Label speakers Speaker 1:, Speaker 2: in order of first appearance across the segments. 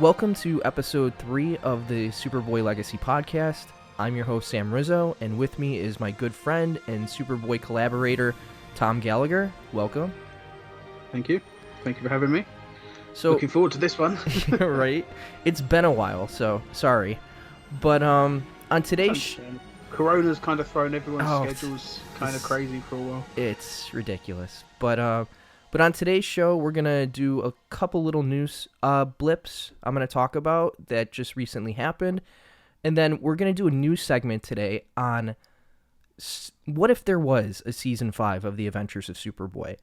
Speaker 1: Welcome to episode 3 of the Superboy Legacy podcast. I'm your host, Sam Rizzo, and with me is my good friend and Superboy collaborator, Tom Gallagher. Welcome.
Speaker 2: Thank you. Thank you for having me.
Speaker 1: So,
Speaker 2: looking forward to this one.
Speaker 1: Right? It's been a while, so sorry. But on today's...
Speaker 2: Corona's kind of thrown everyone's schedules kind of crazy for a while.
Speaker 1: It's ridiculous. But on today's show, we're going to do a couple little news blips I'm going to talk about that just recently happened. And then we're going to do a new segment today on what if there was a Season 5 of The Adventures of Superboy.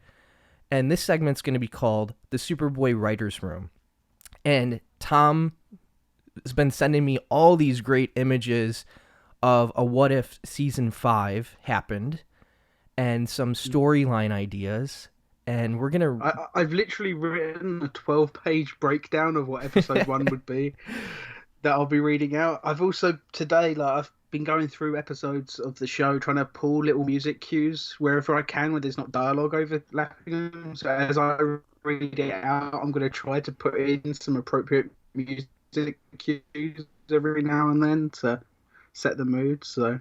Speaker 1: And this segment's going to be called The Superboy Writer's Room. And Tom has been sending me all these great images of a what if Season 5 happened and some storyline ideas. And we're going to...
Speaker 2: I've literally written a 12-page breakdown of what episode 1 would be that I'll be reading out. I've also, today, I've been going through episodes of the show, trying to pull little music cues wherever I can where there's not dialogue overlapping them. So as I read it out, I'm going to try to put in some appropriate music cues every now and then to set the mood. So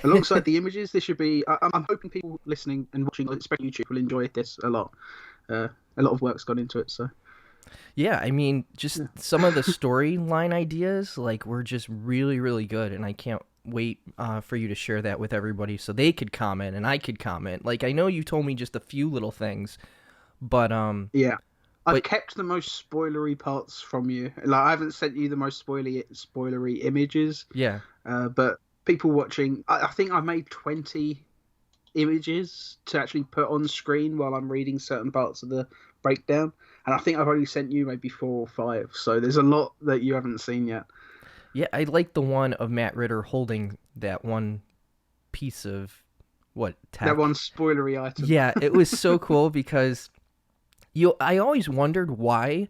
Speaker 2: alongside the images, this should be... I'm hoping people listening and watching, especially YouTube, will enjoy this a lot. A lot of work's gone into it, so...
Speaker 1: Yeah, I mean, just some of the storyline ideas, were just really, really good, and I can't wait for you to share that with everybody so they could comment and I could comment. I know you told me just a few little things, but...
Speaker 2: Yeah. I've kept the most spoilery parts from you. I haven't sent you the most spoilery images.
Speaker 1: Yeah.
Speaker 2: But people watching... I think I made 20 images to actually put on screen while I'm reading certain parts of the breakdown. And I think I've only sent you maybe 4 or 5. So there's a lot that you haven't seen yet.
Speaker 1: Yeah, I like the one of Matt Ritter holding that one piece of...
Speaker 2: That one spoilery item.
Speaker 1: Yeah, it was so cool because... I always wondered why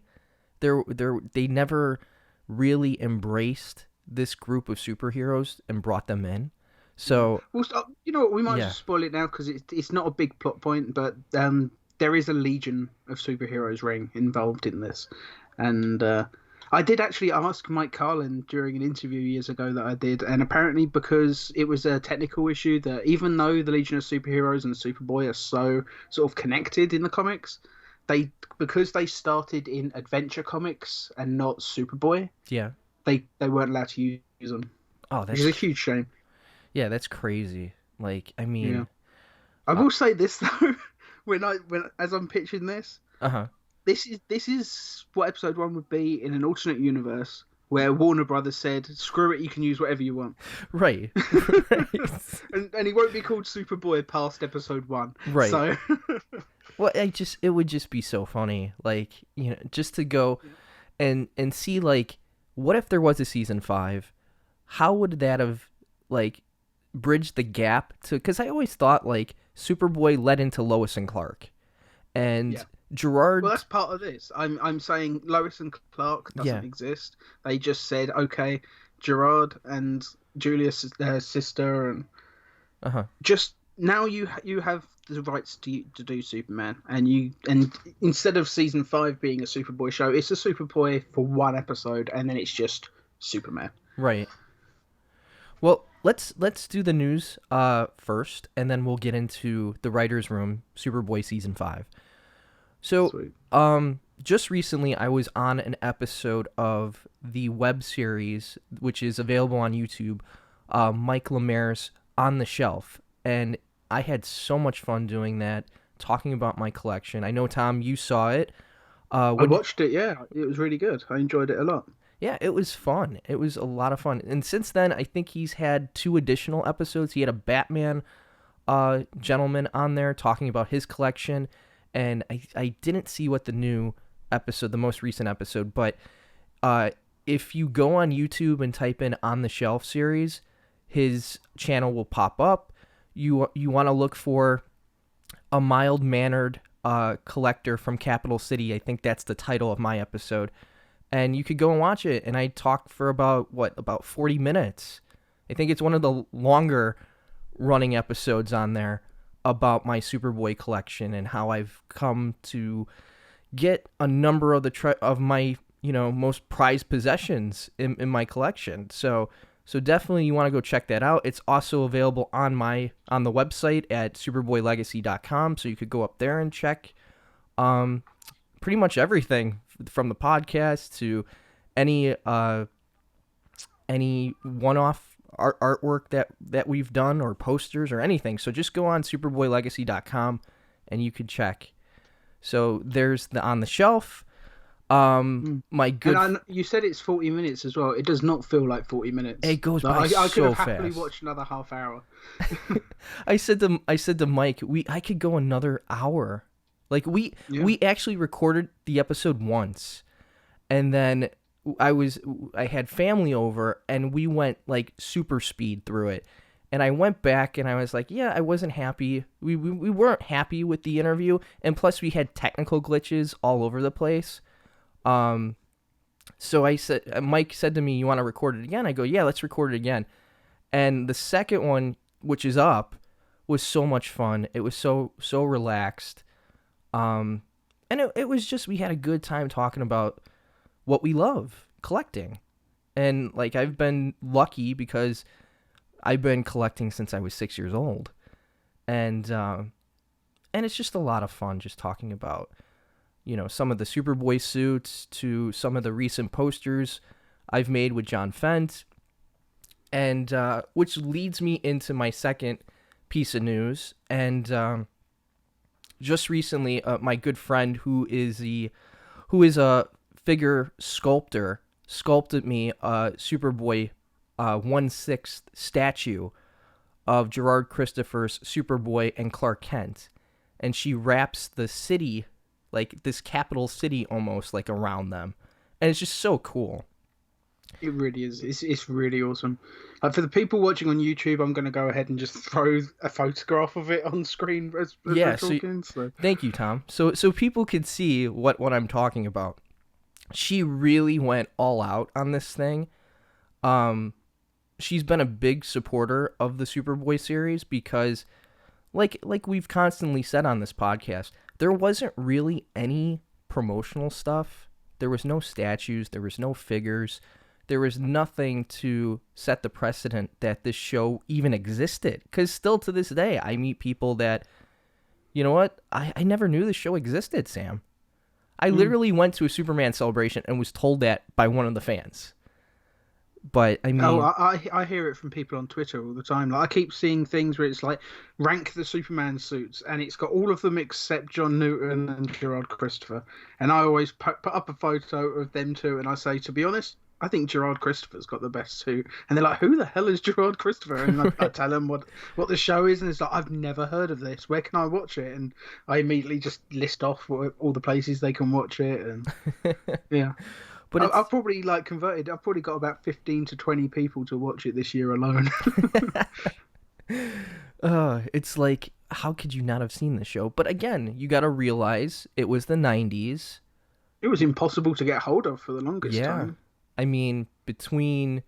Speaker 1: they never really embraced this group of superheroes and brought them in. So,
Speaker 2: well, you know what? We might just spoil it now because it's not a big plot point, but there is a Legion of Superheroes ring involved in this, and I did actually ask Mike Carlin during an interview years ago that I did, and apparently because it was a technical issue that even though the Legion of Superheroes and Superboy are so sort of connected in the comics. Because they started in Adventure Comics and not Superboy, they weren't allowed to use them.
Speaker 1: Oh, that's
Speaker 2: which is a huge shame.
Speaker 1: Yeah, that's crazy. I
Speaker 2: will say this though, as I'm pitching this, this is what episode 1 would be in an alternate universe where Warner Brothers said, "Screw it, you can use whatever you want."
Speaker 1: Right.
Speaker 2: and he won't be called Superboy past episode 1.
Speaker 1: Right.
Speaker 2: So.
Speaker 1: Well, it would just be so funny, just to go and see, what if there was a Season 5? How would that have, bridged the gap to... Because I always thought, Superboy led into Lois and Clark. And Gerard...
Speaker 2: Well, that's part of this. I'm saying Lois and Clark doesn't exist. They just said, okay, Gerard and Julia's sister, and... Just... Now you have the rights to do Superman, and instead of Season 5 being a Superboy show, it's a Superboy for 1 episode, and then it's just Superman.
Speaker 1: Right. Well, let's do the news first, and then we'll get into the writer's room, Superboy Season 5. So, sweet. Just recently, I was on an episode of the web series, which is available on YouTube, Mike Lemaire's On the Shelf. And I had so much fun doing that, talking about my collection. I know, Tom, you saw it.
Speaker 2: I watched it, yeah. It was really good. I enjoyed it a lot.
Speaker 1: Yeah, it was fun. It was a lot of fun. And since then, I think he's had 2 additional episodes. He had a Batman gentleman on there talking about his collection. And I didn't see what the new episode, the most recent episode, but if you go on YouTube and type in On the Shelf series, his channel will pop up. You want to look for a mild-mannered collector from Capital City. I think that's the title of my episode. And you could go and watch it. And I talked for about 40 minutes. I think it's one of the longer running episodes on there about my Superboy collection and how I've come to get a number of of my most prized possessions in my collection. So definitely you want to go check that out. It's also available on the website at superboylegacy.com, so you could go up there and check pretty much everything from the podcast to any one-off artwork that we've done, or posters or anything. So just go on superboylegacy.com and you could check. So there's the On the Shelf. My good.
Speaker 2: And you said it's 40 minutes as well. It does not feel like 40 minutes.
Speaker 1: It goes by so fast.
Speaker 2: I could have happily watched another half hour.
Speaker 1: I said to Mike, I could go another hour. Like we actually recorded the episode once, and then I had family over and we went like super speed through it. And I went back and I was like, yeah, I wasn't happy. We weren't happy with the interview, and plus we had technical glitches all over the place. So Mike said to me, "You want to record it again?" I go, "Yeah, let's record it again." And the second one, which is up, was so much fun. It was so relaxed. And it was just, we had a good time talking about what we love, collecting. And like, I've been lucky because I've been collecting since I was 6 years old. And it's just a lot of fun just talking about, some of the Superboy suits to some of the recent posters I've made with John Fendt. And which leads me into my second piece of news. And just recently, my good friend who is a figure sculptor sculpted me a Superboy 1/6 statue of Gerard Christopher's Superboy and Clark Kent, and she wraps the city, like this capital city almost, like around them, and it's just so cool.
Speaker 2: It really is. It's really awesome. For the people watching on YouTube, I'm going to go ahead and just throw a photograph of it on screen as we're talking. So.
Speaker 1: Thank you, Tom. So people could see what I'm talking about. She really went all out on this thing. She's been a big supporter of the Superboy series because, like we've constantly said on this podcast, there wasn't really any promotional stuff. There was no statues. There was no figures. There was nothing to set the precedent that this show even existed. Because still to this day, I meet people that, you know what? I never knew this show existed, Sam. I literally went to a Superman celebration and was told that by one of the fans. But I mean,
Speaker 2: I hear it from people on Twitter all the time. Like, I keep seeing things where it's like, rank the Superman suits, and it's got all of them except John Newton and Gerard Christopher. And I always put up a photo of them two, and I say, to be honest, I think Gerard Christopher's got the best suit. And they're like, who the hell is Gerard Christopher? And I tell them what the show is, and it's like, I've never heard of this. Where can I watch it? And I immediately just list off all the places they can watch it. And yeah. But I've probably converted. I've probably got about 15 to 20 people to watch it this year alone.
Speaker 1: It's like, how could you not have seen the show? But again, you got to realize it was the 90s.
Speaker 2: It was impossible to get hold of for the longest time.
Speaker 1: I mean, between,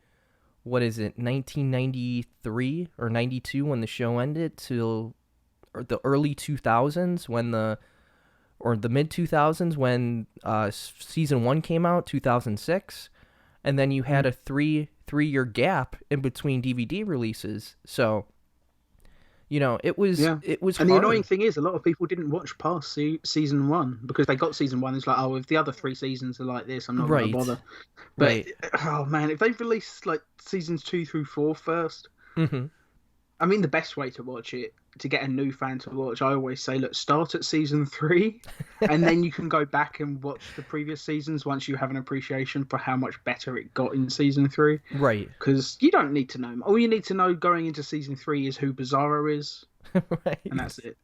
Speaker 1: 1993 or 92 when the show ended till the early 2000s or the mid 2000s when season 1 came out, 2006, and then you had a three-year gap in between DVD releases. So, it was
Speaker 2: and
Speaker 1: hard.
Speaker 2: the annoying thing is, a lot of people didn't watch past season 1 because they got season 1. It's like, oh, if the other 3 seasons are like this, I'm not going to bother. But oh man, if they've released seasons 2 through 4 first, I mean, the best way to watch it, to get a new fan to watch, I always say, look, start at season 3, and then you can go back and watch the previous seasons once you have an appreciation for how much better it got in season 3.
Speaker 1: Right.
Speaker 2: Because you don't need to know. All you need to know going into season 3 is who Bizarro is. Right. And that's it.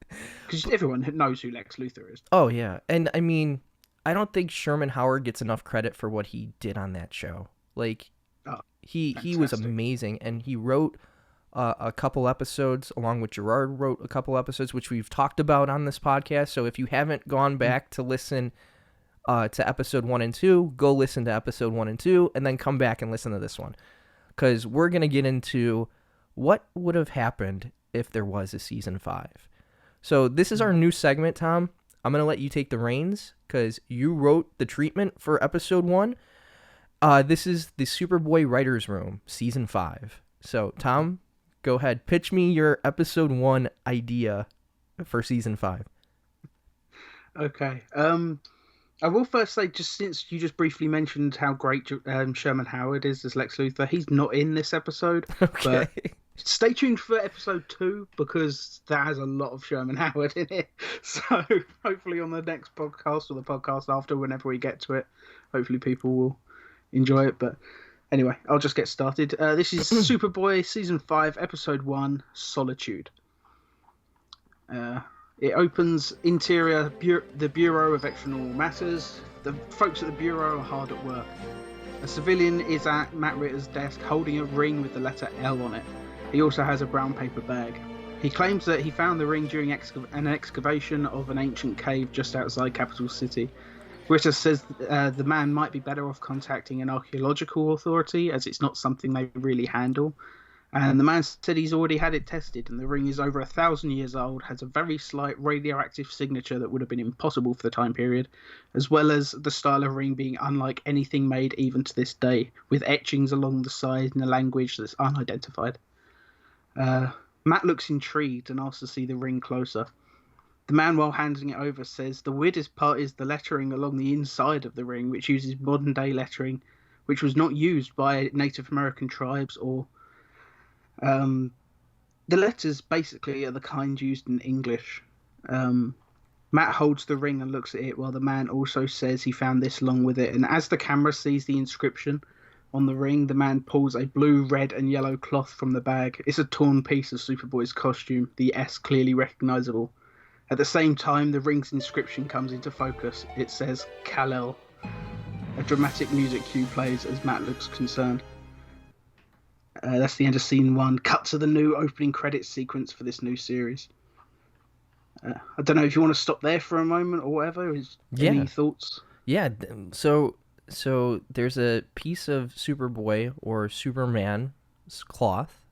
Speaker 2: Because everyone knows who Lex Luthor is.
Speaker 1: Oh, yeah. And, I mean, I don't think Sherman Howard gets enough credit for what he did on that show. He was amazing, and he wrote a couple episodes, along with Gerard wrote a couple episodes, which we've talked about on this podcast. So if you haven't gone back to listen to episode 1 and 2, go listen to episode 1 and 2, and then come back and listen to this one. Because we're going to get into what would have happened if there was a season 5. So this is our new segment, Tom. I'm going to let you take the reins because you wrote the treatment for episode 1. This is the Superboy Writer's Room, season 5. So, Tom, go ahead. Pitch me your episode 1 idea for season 5.
Speaker 2: Okay. I will first say, just since you just briefly mentioned how great Sherman Howard is as Lex Luthor, he's not in this episode.
Speaker 1: Okay.
Speaker 2: But stay tuned for episode 2 because that has a lot of Sherman Howard in it. So hopefully on the next podcast or the podcast after, whenever we get to it, hopefully people will enjoy it. But anyway, I'll just get started. This is Superboy season 5, episode 1, Solitude. It opens interior, the Bureau of Extranormal Matters. The folks at the Bureau are hard at work. A civilian is at Matt Ritter's desk holding a ring with the letter L on it. He also has a brown paper bag. He claims that he found the ring during an excavation of an ancient cave just outside Capital City. Ritter says the man might be better off contacting an archaeological authority as it's not something they really handle. And the man said he's already had it tested, and the ring is over 1,000 years old, has a very slight radioactive signature that would have been impossible for the time period, as well as the style of ring being unlike anything made even to this day, with etchings along the side in a language that's unidentified. Matt looks intrigued and asks to see the ring closer. The man, while handing it over, says the weirdest part is the lettering along the inside of the ring, which uses modern-day lettering, which was not used by Native American tribes or... the letters basically are the kind used in English. Matt holds the ring and looks at it while the man also says he found this along with it. And as the camera sees the inscription on the ring, the man pulls a blue, red and yellow cloth from the bag. It's a torn piece of Superboy's costume, the S clearly recognisable. At the same time, the ring's inscription comes into focus. It says Kal-El. A dramatic music cue plays as Matt looks concerned. That's the end of scene 1. Cut to the new opening credits sequence for this new series. I don't know if you want to stop there for a moment or whatever. Any thoughts?
Speaker 1: Yeah. So there's a piece of Superboy or Superman's cloth.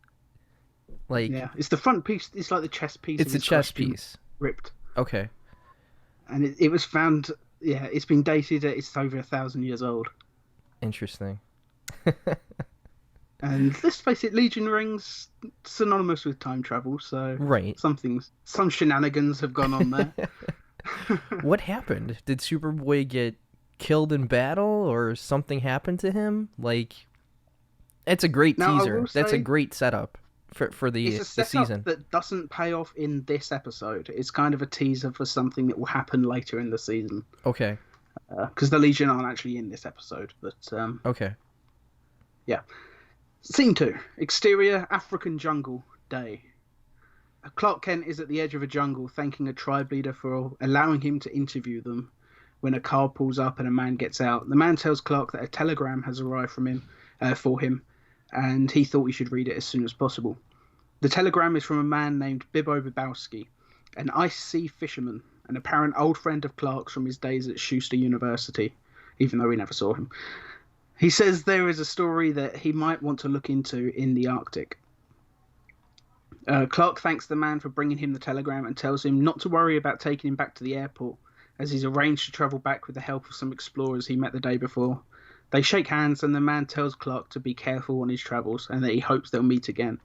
Speaker 2: It's the front piece. It's like the chest piece.
Speaker 1: It's a chest piece.
Speaker 2: Ripped.
Speaker 1: Okay.
Speaker 2: And it was found. Yeah, it's been dated. It's over 1,000 years old.
Speaker 1: Interesting.
Speaker 2: And let's face it, Legion rings synonymous with time travel, so
Speaker 1: right.
Speaker 2: Some shenanigans have gone on there.
Speaker 1: What happened? Did Superboy get killed in battle, or something happened to him? It's a great teaser. That's a great setup for the season.
Speaker 2: That doesn't pay off in this episode. It's kind of a teaser for something that will happen later in the season.
Speaker 1: Okay.
Speaker 2: Because the Legion aren't actually in this episode, but
Speaker 1: okay.
Speaker 2: Yeah. Scene 2. Exterior, African jungle, day. Clark Kent is at the edge of a jungle thanking a tribe leader for allowing him to interview them when a car pulls up and a man gets out. The man tells Clark that a telegram has arrived for him, and he thought he should read it as soon as possible. The telegram is from a man named Bibbo Bibowski, an ice sea fisherman, an apparent old friend of Clark's from his days at Schuster University, even though we never saw him. He says there is a story that he might want to look into in the Arctic. Clark thanks the man for bringing him the telegram and tells him not to worry about taking him back to the airport, as he's arranged to travel back with the help of some explorers he met the day before. They shake hands and the man tells Clark to be careful on his travels and that he hopes they'll meet again.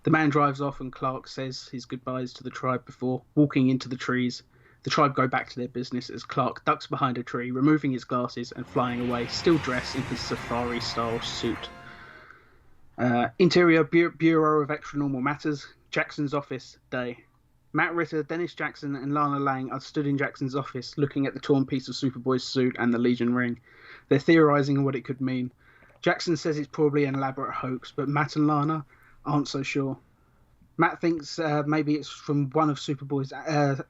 Speaker 2: The man drives off and Clark says his goodbyes to the tribe before walking into the trees. The tribe go back to their business as Clark ducks behind a tree, removing his glasses and flying away, still dressed in his safari-style suit. Interior, Bureau of Extranormal Matters, Jackson's office, day. Matt Ritter, Dennis Jackson and Lana Lang are stood in Jackson's office looking at the torn piece of Superboy's suit and the Legion ring. They're theorising on what it could mean. Jackson says it's probably an elaborate hoax, but Matt and Lana aren't so sure. Matt thinks maybe it's from one of Superboy's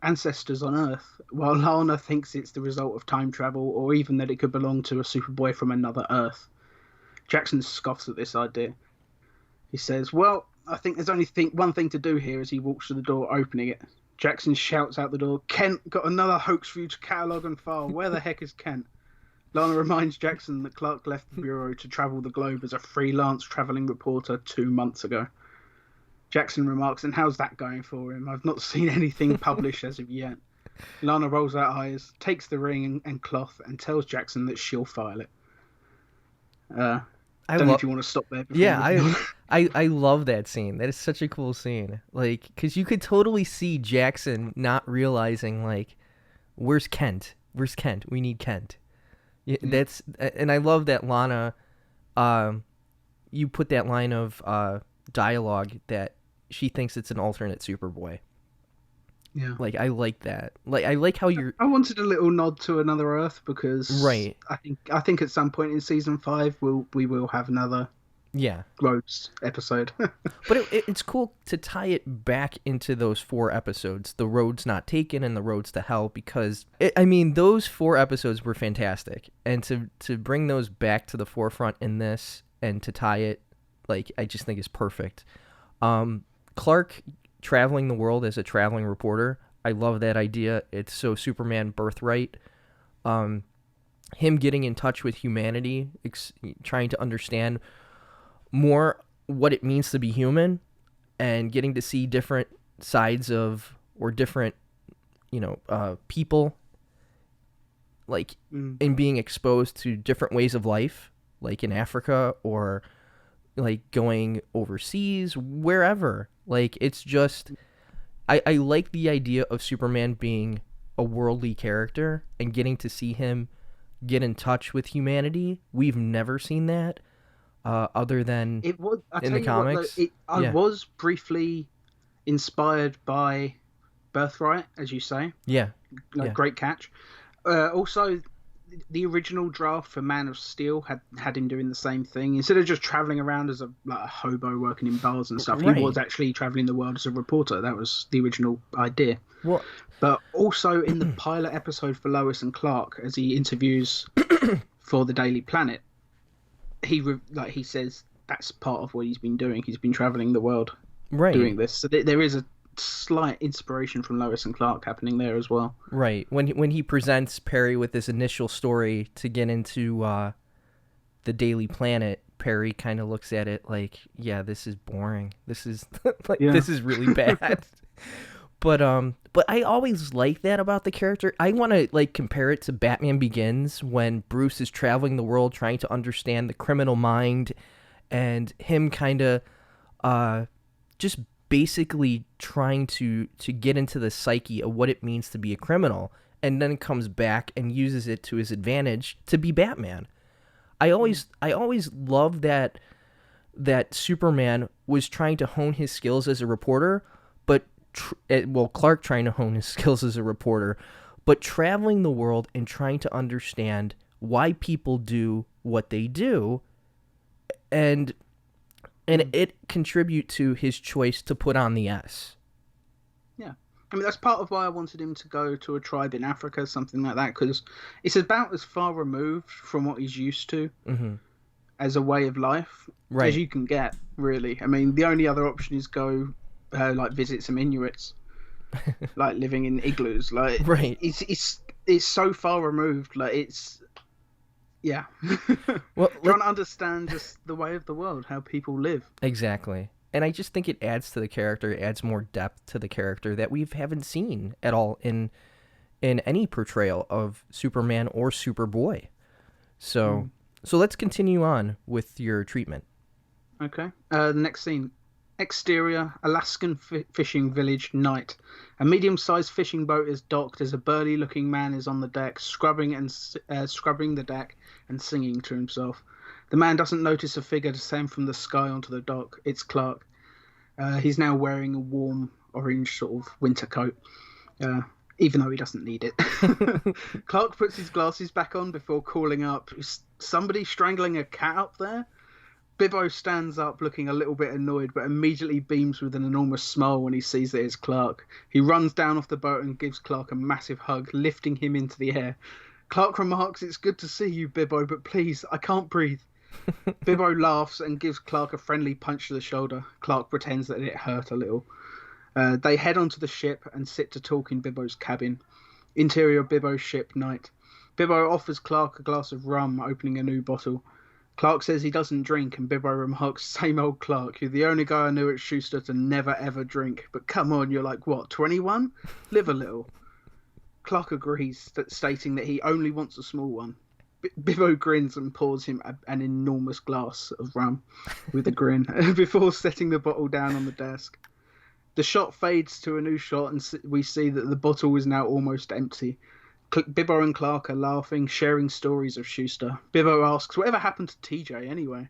Speaker 2: ancestors on Earth, while Lana thinks it's the result of time travel, or even that it could belong to a Superboy from another Earth. Jackson scoffs at this idea. He says, well, I think there's only one thing to do here as he walks to the door, opening it. Jackson shouts out the door, Kent, got another hoax for you to catalogue and file. Where the heck is Kent? Lana reminds Jackson that Clark left the Bureau to travel the globe as a freelance travelling reporter 2 months ago. Jackson remarks, and how's that going for him? I've not seen anything published as of yet. Lana rolls her eyes, takes the ring and cloth, and tells Jackson that she'll file it.
Speaker 1: I
Speaker 2: Don't know
Speaker 1: love.
Speaker 2: if you want to stop there before
Speaker 1: Yeah,
Speaker 2: moving on.
Speaker 1: I love that scene. That is such a cool scene. Like, because you could totally see Jackson not realizing, like, where's Kent? Where's Kent? We need Kent. Yeah,
Speaker 2: Yeah.
Speaker 1: and I love that Lana. You put that line of dialogue that she thinks it's an alternate Superboy.
Speaker 2: Yeah.
Speaker 1: Like, I like that. Like, I like how you're
Speaker 2: I wanted a little nod to Another Earth because
Speaker 1: right.
Speaker 2: I think at some point in season 5 we will have another
Speaker 1: Yeah.
Speaker 2: Rhodes episode.
Speaker 1: But it's cool to tie it back into those 4 episodes, the roads not taken and the roads to hell, because I mean those 4 episodes were fantastic, and to bring those back to the forefront in this and to tie it, like, I just think is perfect. Clark traveling the world as a traveling reporter, I love that idea. It's so Superman birthright. Him getting in touch with humanity, trying to understand more what it means to be human, and getting to see different sides of, or different, people, like, in being exposed to different ways of life, like in Africa, or like going overseas, wherever. Like, it's just, I like the idea of Superman being a worldly character and getting to see him get in touch with humanity. We've never seen that. Other than
Speaker 2: It was. I
Speaker 1: in
Speaker 2: tell
Speaker 1: the
Speaker 2: you
Speaker 1: comics.
Speaker 2: what, though, I
Speaker 1: Yeah.
Speaker 2: was briefly inspired by Birthright, as you say.
Speaker 1: Yeah.
Speaker 2: Like,
Speaker 1: Yeah.
Speaker 2: great catch. Also, the original draft for Man of Steel had him doing the same thing. Instead of just traveling around as a hobo working in bars and stuff,
Speaker 1: Right.
Speaker 2: he was actually traveling the world as a reporter. That was the original idea.
Speaker 1: Well,
Speaker 2: But also in the pilot episode for Lois and Clark, as he interviews for the Daily Planet, he says that's part of what he's been doing. He's been traveling the world
Speaker 1: right.
Speaker 2: doing this. So there is a slight inspiration from Lois and Clark happening there as well.
Speaker 1: Right. When he presents Perry with this initial story to get into the Daily Planet, Perry kind of looks at it like, yeah, this is boring. This is this is really bad. But I always like that about the character. I want to compare it to Batman Begins, when Bruce is traveling the world trying to understand the criminal mind, and him kind of just basically trying to get into the psyche of what it means to be a criminal, and then comes back and uses it to his advantage to be Batman. I always loved that Superman was trying to hone his skills as a reporter, but Clark trying to hone his skills as a reporter, but traveling the world and trying to understand why people do what they do, and it contribute to his choice to put on the S.
Speaker 2: Yeah. I mean, that's part of why I wanted him to go to a tribe in Africa, something like that, because it's about as far removed from what he's used to as a way of life as you can get, really. I mean, the only other option is go visit some Inuits, like living in igloos. Like,
Speaker 1: right.
Speaker 2: It's so far removed. Like, it's
Speaker 1: Well,
Speaker 2: trying to understand just the way of the world, how people live.
Speaker 1: Exactly. And I just think it adds to the character, it adds more depth to the character that we haven't seen at all in any portrayal of Superman or Superboy. So let's continue on with your treatment.
Speaker 2: Okay. The next scene. Exterior, Alaskan fishing village, night. A medium-sized fishing boat is docked as a burly-looking man is on the deck, scrubbing the deck and singing to himself. The man doesn't notice a figure descend from the sky onto the dock. It's Clark. He's now wearing a warm orange sort of winter coat, even though he doesn't need it. Clark puts his glasses back on before calling up, "Is somebody strangling a cat up there?" Bibbo stands up looking a little bit annoyed, but immediately beams with an enormous smile when he sees that it's Clark. He runs down off the boat and gives Clark a massive hug, lifting him into the air. Clark remarks, "It's good to see you, Bibbo, but please, I can't breathe." Bibbo laughs and gives Clark a friendly punch to the shoulder. Clark pretends that it hurt a little. They head onto the ship and sit to talk in Bibbo's cabin. Interior Bibbo's ship, night. Bibbo offers Clark a glass of rum, opening a new bottle. Clark says he doesn't drink, and Bibbo remarks, "Same old Clark, you're the only guy I knew at Schuster to never ever drink. But come on, you're like, what, 21? Live a little." Clark agrees, stating that he only wants a small one. Bibbo grins and pours him an enormous glass of rum with a grin before setting the bottle down on the desk. The shot fades to a new shot, and we see that the bottle is now almost empty. Bibbo and Clark are laughing, sharing stories of Schuster. Bibbo asks, whatever happened to TJ anyway?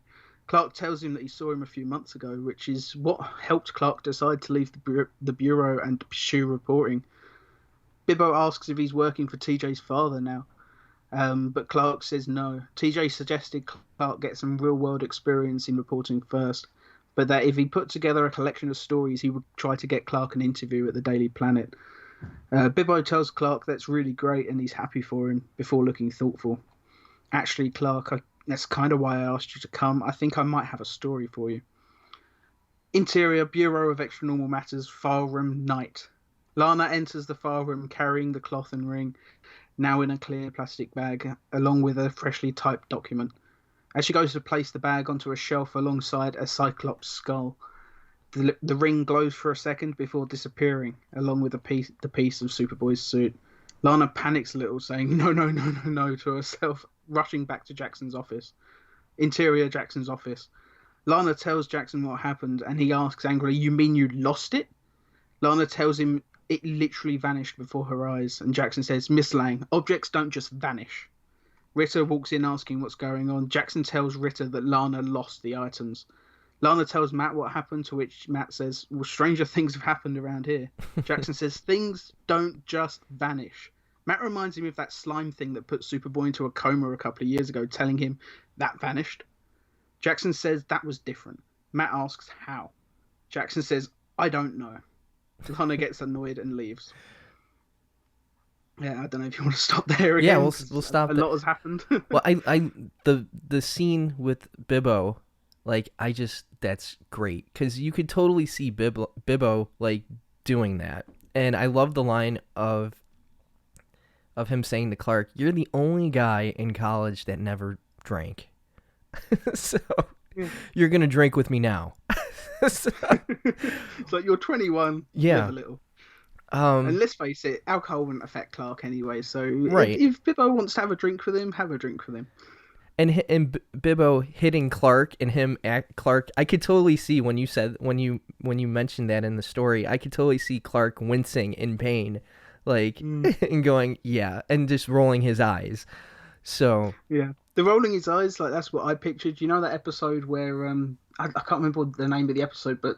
Speaker 2: Clark tells him that he saw him a few months ago, which is what helped Clark decide to leave the bureau and pursue reporting. Bibbo asks if he's working for TJ's father now, but Clark says no. TJ suggested Clark get some real-world experience in reporting first, but that if he put together a collection of stories, he would try to get Clark an interview at the Daily Planet. Bibbo tells Clark that's really great and he's happy for him before looking thoughtful. Actually, Clark, that's kind of why I asked you to come. I think I might have a story for you. Interior, Bureau of Extra Normal Matters, file room, night. Lana enters the file room carrying the cloth and ring, now in a clear plastic bag, along with a freshly typed document. As she goes to place the bag onto a shelf alongside a Cyclops skull, the ring glows for a second before disappearing, along with the piece of Superboy's suit. Lana panics a little, saying, no, no, no, no, no, to herself, rushing back to Jackson's office. Interior, Jackson's office. Lana tells Jackson what happened, and he asks angrily, you mean you lost it? Lana tells him it literally vanished before her eyes, and Jackson says, Miss Lang, objects don't just vanish. Ritter walks in asking what's going on. Jackson tells Ritter that Lana lost the items. Lana tells Matt what happened, to which Matt says, well, stranger things have happened around here. Jackson says, things don't just vanish. Matt reminds him of that slime thing that put Superboy into a coma a couple of years ago, telling him that vanished. Jackson says that was different. Matt asks how. Jackson says, I don't know. Lana gets annoyed and leaves. Yeah, I don't know if you want to stop there again.
Speaker 1: Yeah, we'll stop.
Speaker 2: A lot has happened.
Speaker 1: Well, the scene with Bibbo, like, that's great, because you could totally see Bibbo like doing that, and I love the line of him saying to Clark, "You're the only guy in college that never drank, so you're gonna drink with me now."
Speaker 2: It's like, you're 21.
Speaker 1: Yeah.
Speaker 2: Live a little. And let's face it, alcohol wouldn't affect Clark anyway. So
Speaker 1: right.
Speaker 2: if Bibbo wants to have a drink with him, have a drink with him.
Speaker 1: And Bibbo hitting Clark and him at Clark, I could totally see when you mentioned that in the story, I could totally see Clark wincing in pain, like and going, yeah, and just rolling his eyes. So
Speaker 2: yeah, the rolling his eyes, like, that's what I pictured. You know that episode where I can't remember the name of the episode, but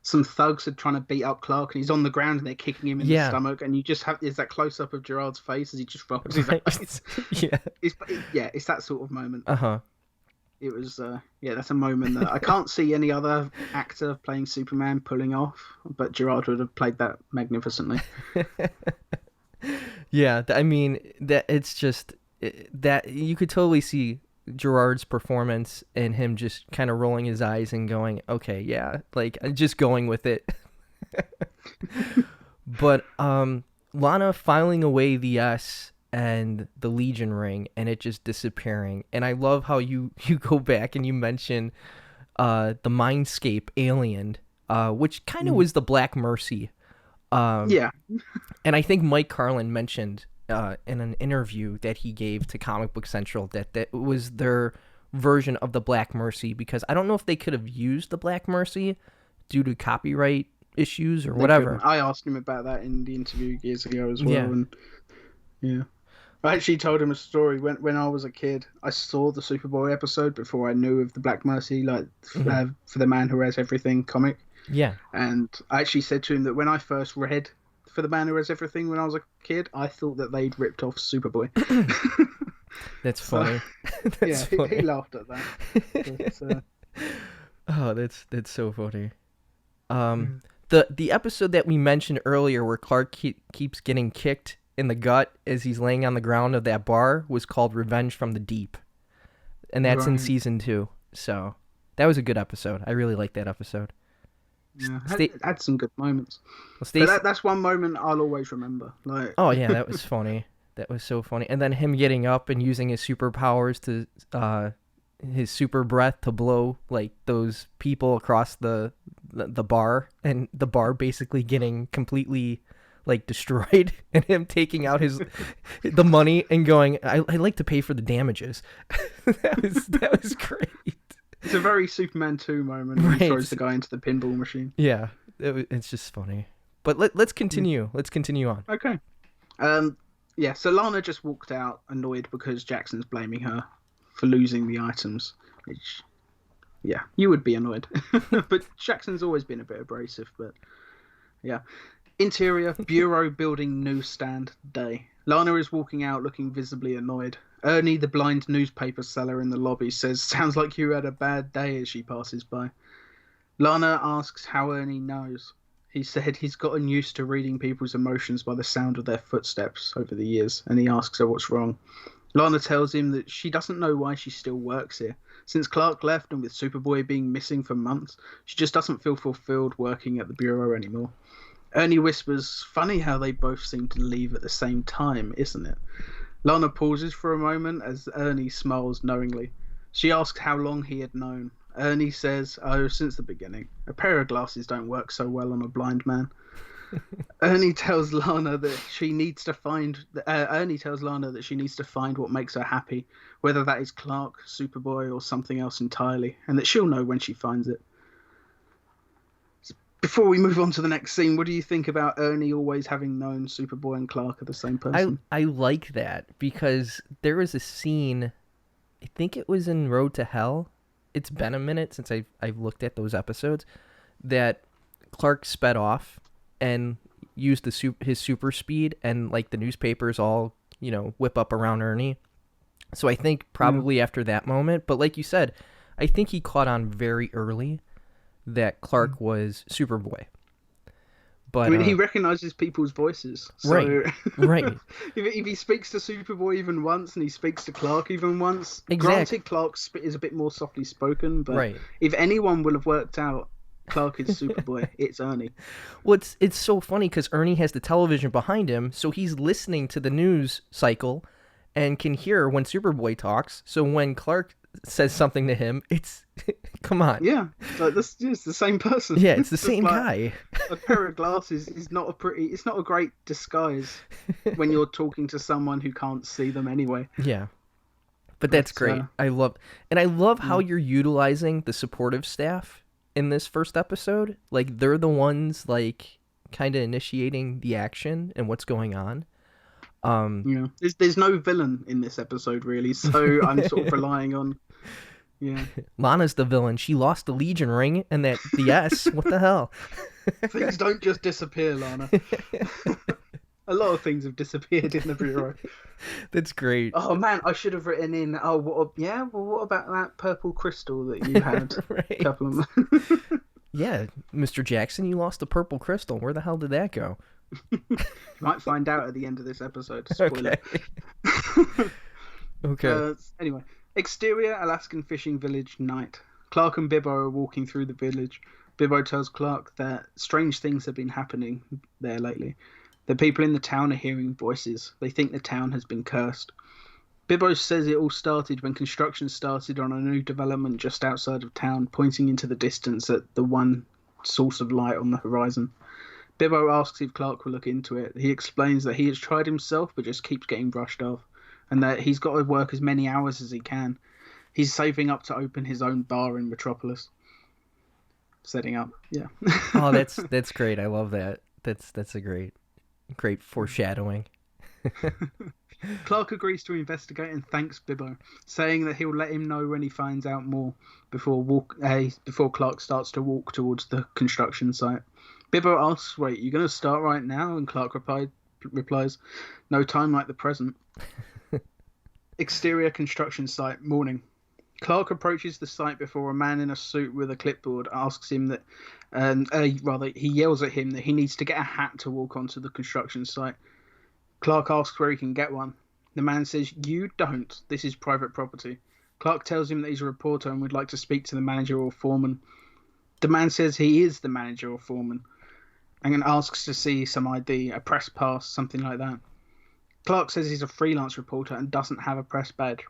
Speaker 2: some thugs are trying to beat up Clark and he's on the ground and they're kicking him in the stomach, and you just have that close up of Gerard's face as he just rolls his eyes. It's that sort of moment. It was that's a moment that I can't see any other actor playing Superman pulling off, but Gerard would have played that magnificently.
Speaker 1: Yeah, I mean, that it's just that you could totally see Gerard's performance and him just kind of rolling his eyes and going, okay, yeah, like, just going with it. But Lana filing away the S and the Legion ring and it just disappearing. And I love how you go back and you mention the Mindscape alien, which kind of was the Black Mercy. And I think Mike Carlin mentioned in an interview that he gave to Comic Book Central that was their version of the Black Mercy, because I don't know if they could have used the Black Mercy due to copyright issues or whatever.
Speaker 2: I asked him about that in the interview years ago as well. And I actually told him a story. When I was a kid, I saw the Superboy episode before I knew of the Black Mercy, like for the Man Who Has Everything comic. Yeah. And I actually said to him that when I first read For the Man Who Has Everything when I was a kid, I thought that they'd ripped off Superboy.
Speaker 1: That's funny.
Speaker 2: Funny. He laughed at that.
Speaker 1: Oh, that's so funny. The episode that we mentioned earlier where Clark keeps getting kicked in the gut as he's laying on the ground of that bar was called Revenge from the Deep. And that's in season 2. So that was a good episode. I really liked that episode.
Speaker 2: Yeah, had some good moments. Well, that's one moment I'll always remember. Like,
Speaker 1: oh yeah, that was funny. That was so funny. And then him getting up and using his superpowers to his super breath to blow like those people across the bar, and the bar basically getting completely like destroyed, and him taking out the money and going, "I'd like to pay for the damages." that was great.
Speaker 2: It's a very Superman 2 moment when he throws the guy into the pinball machine.
Speaker 1: Yeah, it's just funny. But let's continue. Let's continue on.
Speaker 2: Okay. Yeah, so Lana just walked out annoyed because Jackson's blaming her for losing the items, which, yeah, you would be annoyed. But Jackson's always been a bit abrasive, but yeah. Interior, bureau building newsstand day. Lana is walking out looking visibly annoyed. Ernie, the blind newspaper seller in the lobby, says, "Sounds like you had a bad day," as she passes by. Lana asks how Ernie knows. He said he's gotten used to reading people's emotions by the sound of their footsteps over the years, and he asks her what's wrong. Lana tells him that she doesn't know why she still works here. Since Clark left and with Superboy being missing for months, she just doesn't feel fulfilled working at the bureau anymore. Ernie whispers, "Funny how they both seem to leave at the same time, isn't it?" Lana pauses for a moment as Ernie smiles knowingly. She asks how long he had known. Ernie says, "Oh, since the beginning. A pair of glasses don't work so well on a blind man." Ernie tells Lana that she needs to find what makes her happy, whether that is Clark, Superboy, or something else entirely, and that she'll know when she finds it. Before we move on to the next scene, what do you think about Ernie always having known Superboy and Clark are the same person?
Speaker 1: I like that because there was a scene, I think it was in Road to Hell. It's been a minute since I've looked at those episodes, that Clark sped off and used his super speed, and like the newspapers all, whip up around Ernie. So I think probably after that moment, but like you said, I think he caught on very early that Clark was Superboy. But
Speaker 2: I mean, he recognizes people's voices. So
Speaker 1: right.
Speaker 2: if he speaks to Superboy even once and he speaks to Clark even once,
Speaker 1: exactly.
Speaker 2: Granted, Clark is a bit more softly spoken, but
Speaker 1: right.
Speaker 2: If anyone will have worked out Clark is Superboy, it's Ernie.
Speaker 1: Well, it's so funny because Ernie has the television behind him, so he's listening to the news cycle and can hear when Superboy talks. So when Clark says something to him, it's come on.
Speaker 2: Yeah, it's the same person.
Speaker 1: Yeah, it's the same guy.
Speaker 2: A pair of glasses is not it's not a great disguise when you're talking to someone who can't see them anyway.
Speaker 1: Yeah. But that's great. I love how you're utilizing the supportive staff in this first episode. Like, they're the ones like kind of initiating the action and what's going on.
Speaker 2: Yeah, there's no villain in this episode really, so I'm sort of relying on. Yeah,
Speaker 1: Lana's the villain. She lost the Legion ring and the S. What the hell?
Speaker 2: Things don't just disappear, Lana. A lot of things have disappeared in the bureau.
Speaker 1: That's great.
Speaker 2: Oh man, I should have written in. Oh, what about that purple crystal that you had?
Speaker 1: Right.
Speaker 2: A couple of.
Speaker 1: Yeah, Mr. Jackson, you lost the purple crystal. Where the hell did that go?
Speaker 2: You might find out at the end of this episode. Spoiler.
Speaker 1: Okay.
Speaker 2: Anyway, exterior Alaskan fishing village night. Clark and Bibbo are walking through the village. Bibbo tells Clark that strange things have been happening there lately. The people in the town are hearing voices. They think the town has been cursed. Bibbo says it all started when construction started on a new development just outside of town, pointing into the distance at the one source of light on the horizon. Bibbo asks if Clark will look into it. He explains that he has tried himself but just keeps getting brushed off, and that he's got to work as many hours as he can. He's saving up to open his own bar in Metropolis. Setting up, yeah.
Speaker 1: Oh, that's great. I love that. That's a great foreshadowing.
Speaker 2: Clark agrees to investigate and thanks Bibbo, saying that he'll let him know when he finds out more before Clark starts to walk towards the construction site. Bibbo asks, "Wait, you're going to start right now?" And Clark replies, "No time like the present." Exterior construction site, morning. Clark approaches the site before a man in a suit with a clipboard asks him that, he yells at him that he needs to get a hat to walk onto the construction site. Clark asks where he can get one. The man says, "You don't. This is private property." Clark tells him that he's a reporter and would like to speak to the manager or foreman. The man says he is the manager or foreman and asks to see some ID, a press pass, something like that. Clark says he's a freelance reporter and doesn't have a press badge.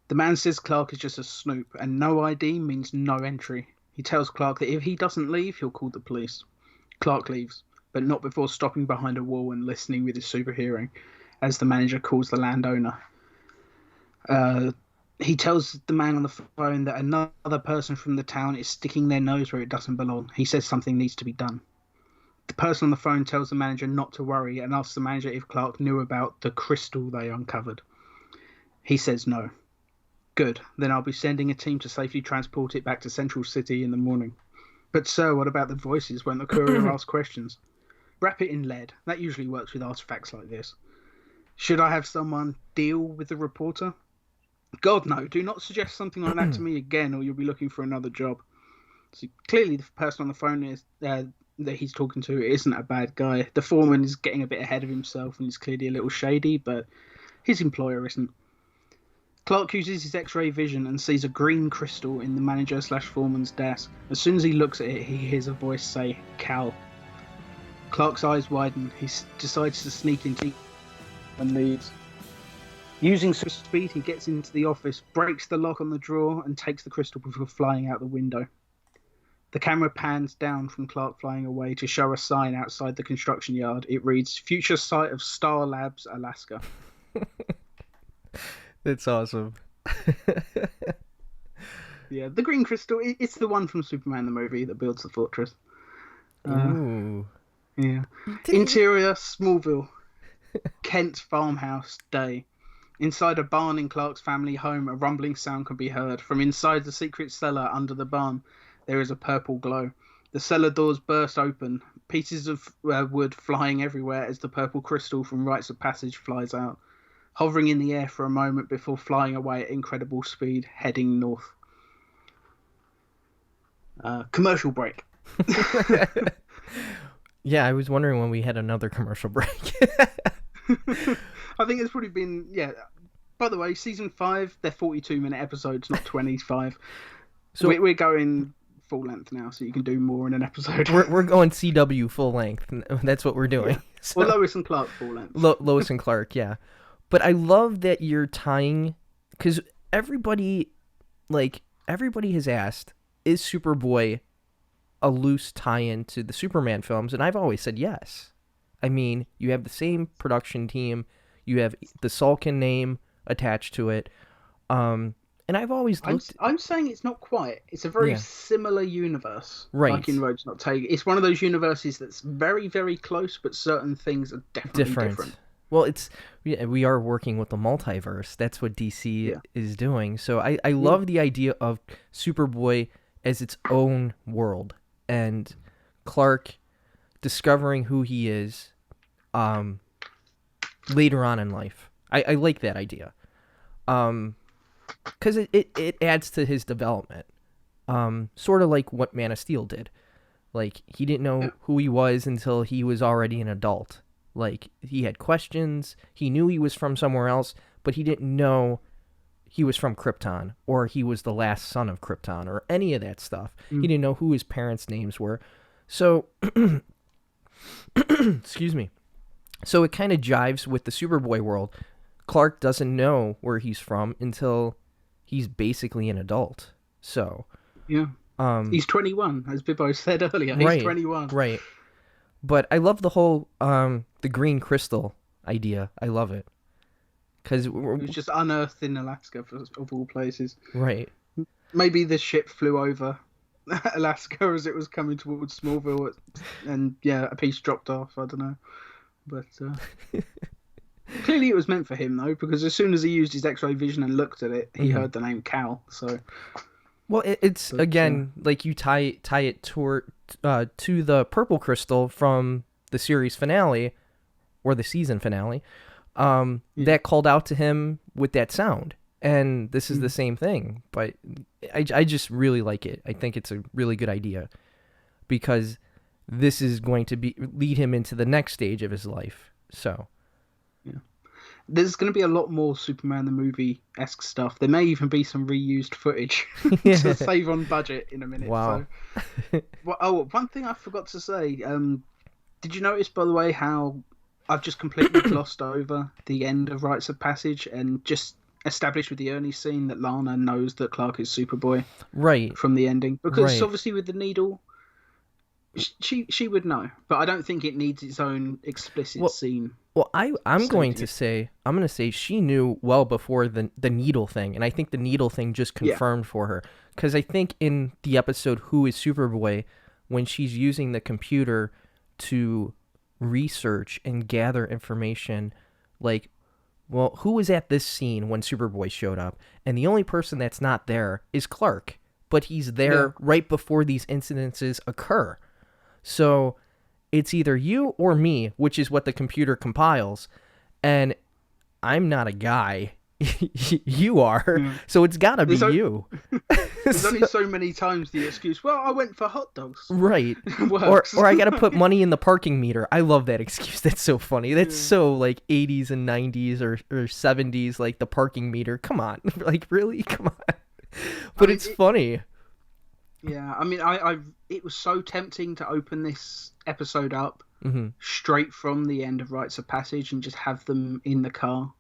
Speaker 2: The man says Clark is just a snoop and no ID means no entry. He tells Clark that if he doesn't leave, he'll call the police. Clark leaves. but not before stopping behind a wall and listening with his super hearing as the manager calls the landowner. He tells the man on the phone that another person from the town is sticking their nose where it doesn't belong. He says something needs to be done. The person on the phone tells the manager not to worry and asks the manager if Clark knew about the crystal they uncovered. He says no. Good, then I'll be sending a team to safely transport it back to Central City in the morning. But sir, what about the voices when the courier asks questions? Wrap it in lead. That usually works with artifacts like this. Should I have someone deal with the reporter? God, no. Do not suggest something like that to me again, or you'll be looking for another job. So clearly, the person on the phone is that he's talking to isn't a bad guy. The foreman is getting a bit ahead of himself and is clearly a little shady, but his employer isn't. Clark uses his X-ray vision and sees a green crystal in the manager/foreman's desk. As soon as he looks at it, he hears a voice say, "Cal." Clark's eyes widen. He decides to sneak into and leaves. Using super speed, he gets into the office, breaks the lock on the drawer, and takes the crystal before flying out the window. The camera pans down from Clark flying away to show a sign outside the construction yard. It reads, "Future site of Star Labs, Alaska."
Speaker 1: That's awesome.
Speaker 2: Yeah, the green crystal, it's the one from Superman the movie that builds the fortress.
Speaker 1: Ooh.
Speaker 2: Yeah. Interior, Smallville. Kent farmhouse, day. Inside a barn in Clark's family home, a rumbling sound can be heard. From inside the secret cellar under the barn, there is a purple glow. The cellar doors burst open, pieces of wood flying everywhere as the purple crystal from rites of passage flies out, hovering in the air for a moment before flying away at incredible speed, heading north. Commercial break.
Speaker 1: Yeah, I was wondering when we had another commercial break.
Speaker 2: I think it's probably been, yeah. By the way, season 5, they're 42-minute episodes, not 25. So we're going full length now, so you can do more in an episode.
Speaker 1: We're going CW full length. That's what we're doing.
Speaker 2: Yeah. So, well, Lois and Clark full length.
Speaker 1: Lois and Clark, yeah. But I love that you're tying, because everybody has asked, is Superboy a loose tie-in to the Superman films? And I've always said yes. I mean, you have the same production team, you have the Salkin name attached to it, and I've always looked...
Speaker 2: I'm saying it's not quite. It's a very similar universe.
Speaker 1: Right.
Speaker 2: Like in Roads Not Taken. It's one of those universes that's very, very close, but certain things are definitely different.
Speaker 1: Well, we are working with the multiverse. That's what DC is doing. So I love the idea of Superboy as its own world, and Clark discovering who he is later on in life. I like that idea. Because it adds to his development. Sort of like what Man of Steel did. Like, he didn't know who he was until he was already an adult. Like, he had questions, he knew he was from somewhere else, but he didn't know he was from Krypton, or he was the last son of Krypton, or any of that stuff. He didn't know who his parents' names were. So, excuse me. So it kind of jives with the Superboy world. Clark doesn't know where he's from until he's basically an adult. So...
Speaker 2: yeah. He's 21, as Bibbo said earlier. He's 21.
Speaker 1: Right. But I love the whole the green crystal idea. I love it. Because it
Speaker 2: was just unearthed in Alaska, of all places.
Speaker 1: Right.
Speaker 2: Maybe the ship flew over Alaska as it was coming towards Smallville, and a piece dropped off. I don't know. But clearly it was meant for him, though, because as soon as he used his X-ray vision and looked at it, he heard the name Cal. So...
Speaker 1: well, it's again like you tie it to the purple crystal from the series finale, or the season finale, that called out to him with that sound, and this is the same thing. But I just really like it. I think it's a really good idea, because this is going to lead him into the next stage of his life. So.
Speaker 2: There's going to be a lot more Superman the movie-esque stuff. There may even be some reused footage to save on budget in a minute.
Speaker 1: Wow.
Speaker 2: So, one thing I forgot to say. Did you notice, by the way, how I've just completely glossed over the end of Rites of Passage and just established with the Ernie scene that Lana knows that Clark is Superboy?
Speaker 1: Right.
Speaker 2: From the ending. Because obviously with the needle, She would know, but I don't think it needs its own explicit
Speaker 1: Well,
Speaker 2: scene.
Speaker 1: well, I'm going
Speaker 2: Stating
Speaker 1: to
Speaker 2: it.
Speaker 1: say she knew well before the needle thing, and I think the needle thing just
Speaker 2: Yeah,
Speaker 1: confirmed for her because I think in the episode "Who is Superboy," when she's using the computer to research and gather information, like, well, who was at this scene when Superboy showed up? And the only person that's not there is Clark, but he's
Speaker 2: yeah.
Speaker 1: there right before these incidences occur. So it's either you or me, which is what the computer compiles. And I'm not a guy. You are.
Speaker 2: Yeah.
Speaker 1: So it's got to be
Speaker 2: There's, o-
Speaker 1: you.
Speaker 2: there's only so many times the excuse. Well, I went for hot dogs.
Speaker 1: Right.
Speaker 2: Works.
Speaker 1: Or I got to put money in the parking meter. I love that excuse. That's so funny. That's
Speaker 2: Yeah.
Speaker 1: so like 80s and 90s or 70s, like the parking meter. Come on. Like, really? Come on. But it's funny.
Speaker 2: Yeah, I mean, I it was so tempting to open this episode up
Speaker 1: Hmm.
Speaker 2: straight from the end of Rites of Passage and just have them in the car,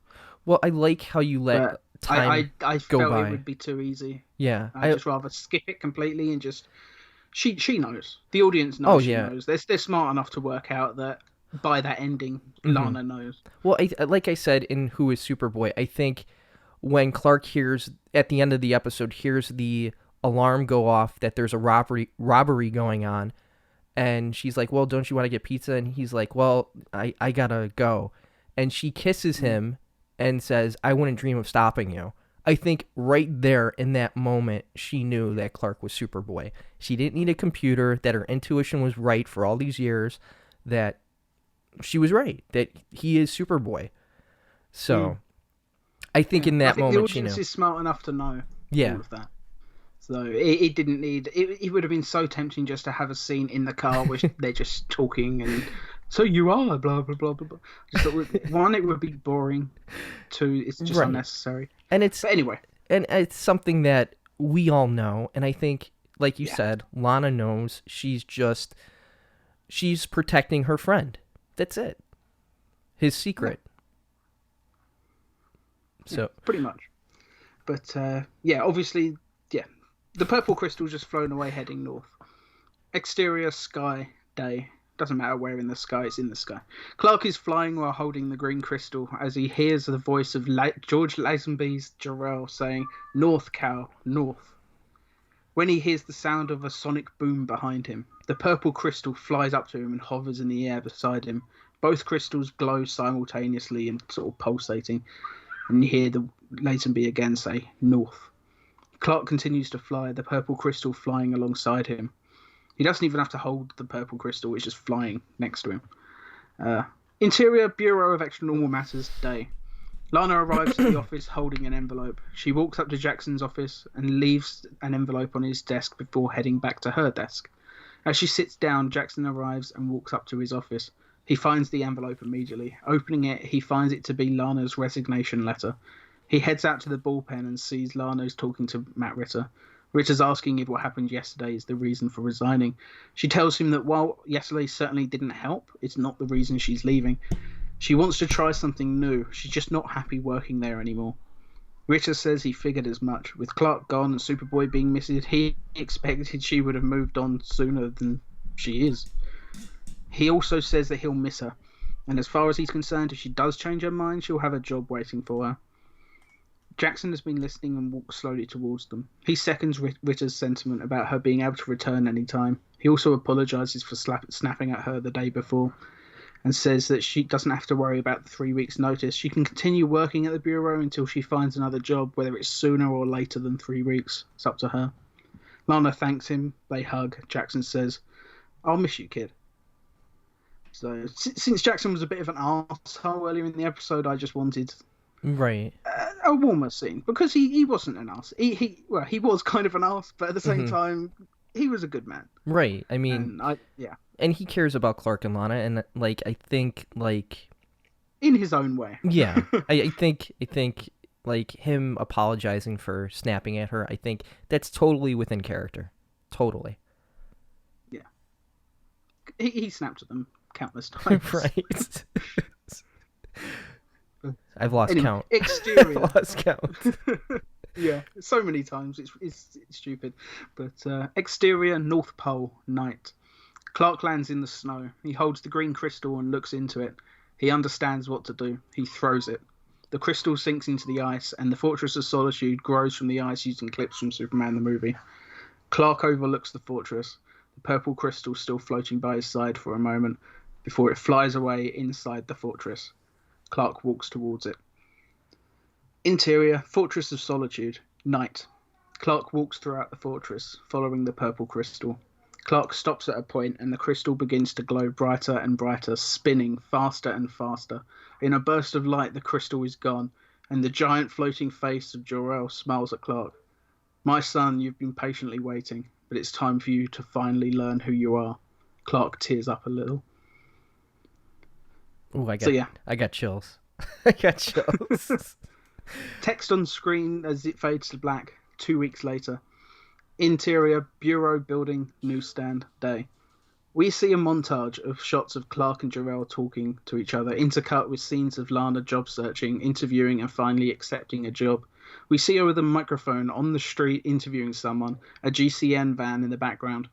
Speaker 1: Well, I like how you let
Speaker 2: but
Speaker 1: time
Speaker 2: I
Speaker 1: go
Speaker 2: felt
Speaker 1: by.
Speaker 2: it would be too easy.
Speaker 1: Yeah.
Speaker 2: I'd just rather skip it completely and just she knows. The audience
Speaker 1: Oh,
Speaker 2: knows she
Speaker 1: yeah.
Speaker 2: knows. They're smart enough to work out that by that ending, Lana knows.
Speaker 1: Well, like I said in Who is Superboy, I think when Clark hears at the end of the episode hears the alarm go off that there's a robbery going on, and she's like, "Well, don't you want to get pizza?" And he's like, "Well, I gotta go," and she kisses him and says, "I wouldn't dream of stopping you." I think right there in that moment, she knew that Clark was Superboy. She didn't need a computer, that her intuition was right for all these years, that she was right, that he is Superboy. So I think in
Speaker 2: I
Speaker 1: that
Speaker 2: think the
Speaker 1: moment she
Speaker 2: audience
Speaker 1: knew.
Speaker 2: is smart enough to know
Speaker 1: Yeah.
Speaker 2: all of that. So it didn't need it would have been so tempting just to have a scene in the car where they're just talking and so you are blah blah blah blah blah. Just one, it would be boring. Two, it's just
Speaker 1: Right.
Speaker 2: unnecessary.
Speaker 1: And it's
Speaker 2: But anyway,
Speaker 1: something that we all know, and I think like you said, Lana knows she's protecting her friend. That's it. His secret. So
Speaker 2: pretty much. But obviously, the purple crystal just flown away heading north. Exterior sky day. Doesn't matter where in the sky, it's in the sky. Clark is flying while holding the green crystal as he hears the voice of George Lazenby's Jarrell saying, "North, cow, north." When he hears the sound of a sonic boom behind him, the purple crystal flies up to him and hovers in the air beside him. Both crystals glow simultaneously and sort of pulsating, and you hear the Lazenby again say, "North." Clark continues to fly, the purple crystal flying alongside him. He doesn't even have to hold the purple crystal, it's just flying next to him. Interior Bureau of Extranormal Matters day. Lana arrives at the office holding an envelope. She walks up to Jackson's office and leaves an envelope on his desk before heading back to her desk. As she sits down, Jackson arrives and walks up to his office. He finds the envelope immediately. Opening it, he finds it to be Lana's resignation letter. He heads out to the bullpen and sees Lana's talking to Matt Ritter. Ritter's asking if what happened yesterday is the reason for resigning. She tells him that while yesterday certainly didn't help, it's not the reason she's leaving. She wants to try something new. She's just not happy working there anymore. Ritter says he figured as much. With Clark gone and Superboy being missing, he expected she would have moved on sooner than she is. He also says that he'll miss her. And as far as he's concerned, if she does change her mind, she'll have a job waiting for her. Jackson has been listening and walks slowly towards them. He seconds Ritter's sentiment about her being able to return any time. He also apologises for snapping at her the day before and says that she doesn't have to worry about the 3 weeks' notice. She can continue working at the Bureau until she finds another job, whether it's sooner or later than 3 weeks. It's up to her. Lana thanks him. They hug. Jackson says, "I'll miss you, kid." So, since Jackson was a bit of an arsehole earlier in the episode, I just wanted
Speaker 1: right.
Speaker 2: a warmer scene because he wasn't an arse. He was kind of an arse, but at the same time, he was a good man.
Speaker 1: Right. I mean, and he cares about Clark and Lana, and like I think like
Speaker 2: in his own way.
Speaker 1: Yeah, I think like him apologizing for snapping at her, I think that's totally within character. Totally.
Speaker 2: Yeah. He snapped at them countless times.
Speaker 1: Right. I've lost count.
Speaker 2: Exterior.
Speaker 1: I've lost count.
Speaker 2: Yeah, so many times. It's stupid. But exterior North Pole night. Clark lands in the snow. He holds the green crystal and looks into it. He understands what to do. He throws it. The crystal sinks into the ice, and the Fortress of Solitude grows from the ice using clips from Superman the movie. Clark overlooks the fortress, the purple crystal still floating by his side for a moment, before it flies away inside the fortress. Clark walks towards it. Interior, Fortress of Solitude, night. Clark walks throughout the fortress, following the purple crystal. Clark stops at a point and the crystal begins to glow brighter and brighter, spinning faster and faster. In a burst of light, the crystal is gone, and the giant floating face of Jor-El smiles at Clark. My son, you've been patiently waiting, but it's time for you to finally learn who you are. Clark tears up a little.
Speaker 1: Ooh, I got chills. I got chills.
Speaker 2: Text on screen as it fades to black. 2 weeks later. Interior, bureau, building, newsstand, day. We see a montage of shots of Clark and Jor-El talking to each other, intercut with scenes of Lana job searching, interviewing, and finally accepting a job. We see her with a microphone on the street interviewing someone, a GCN van in the background.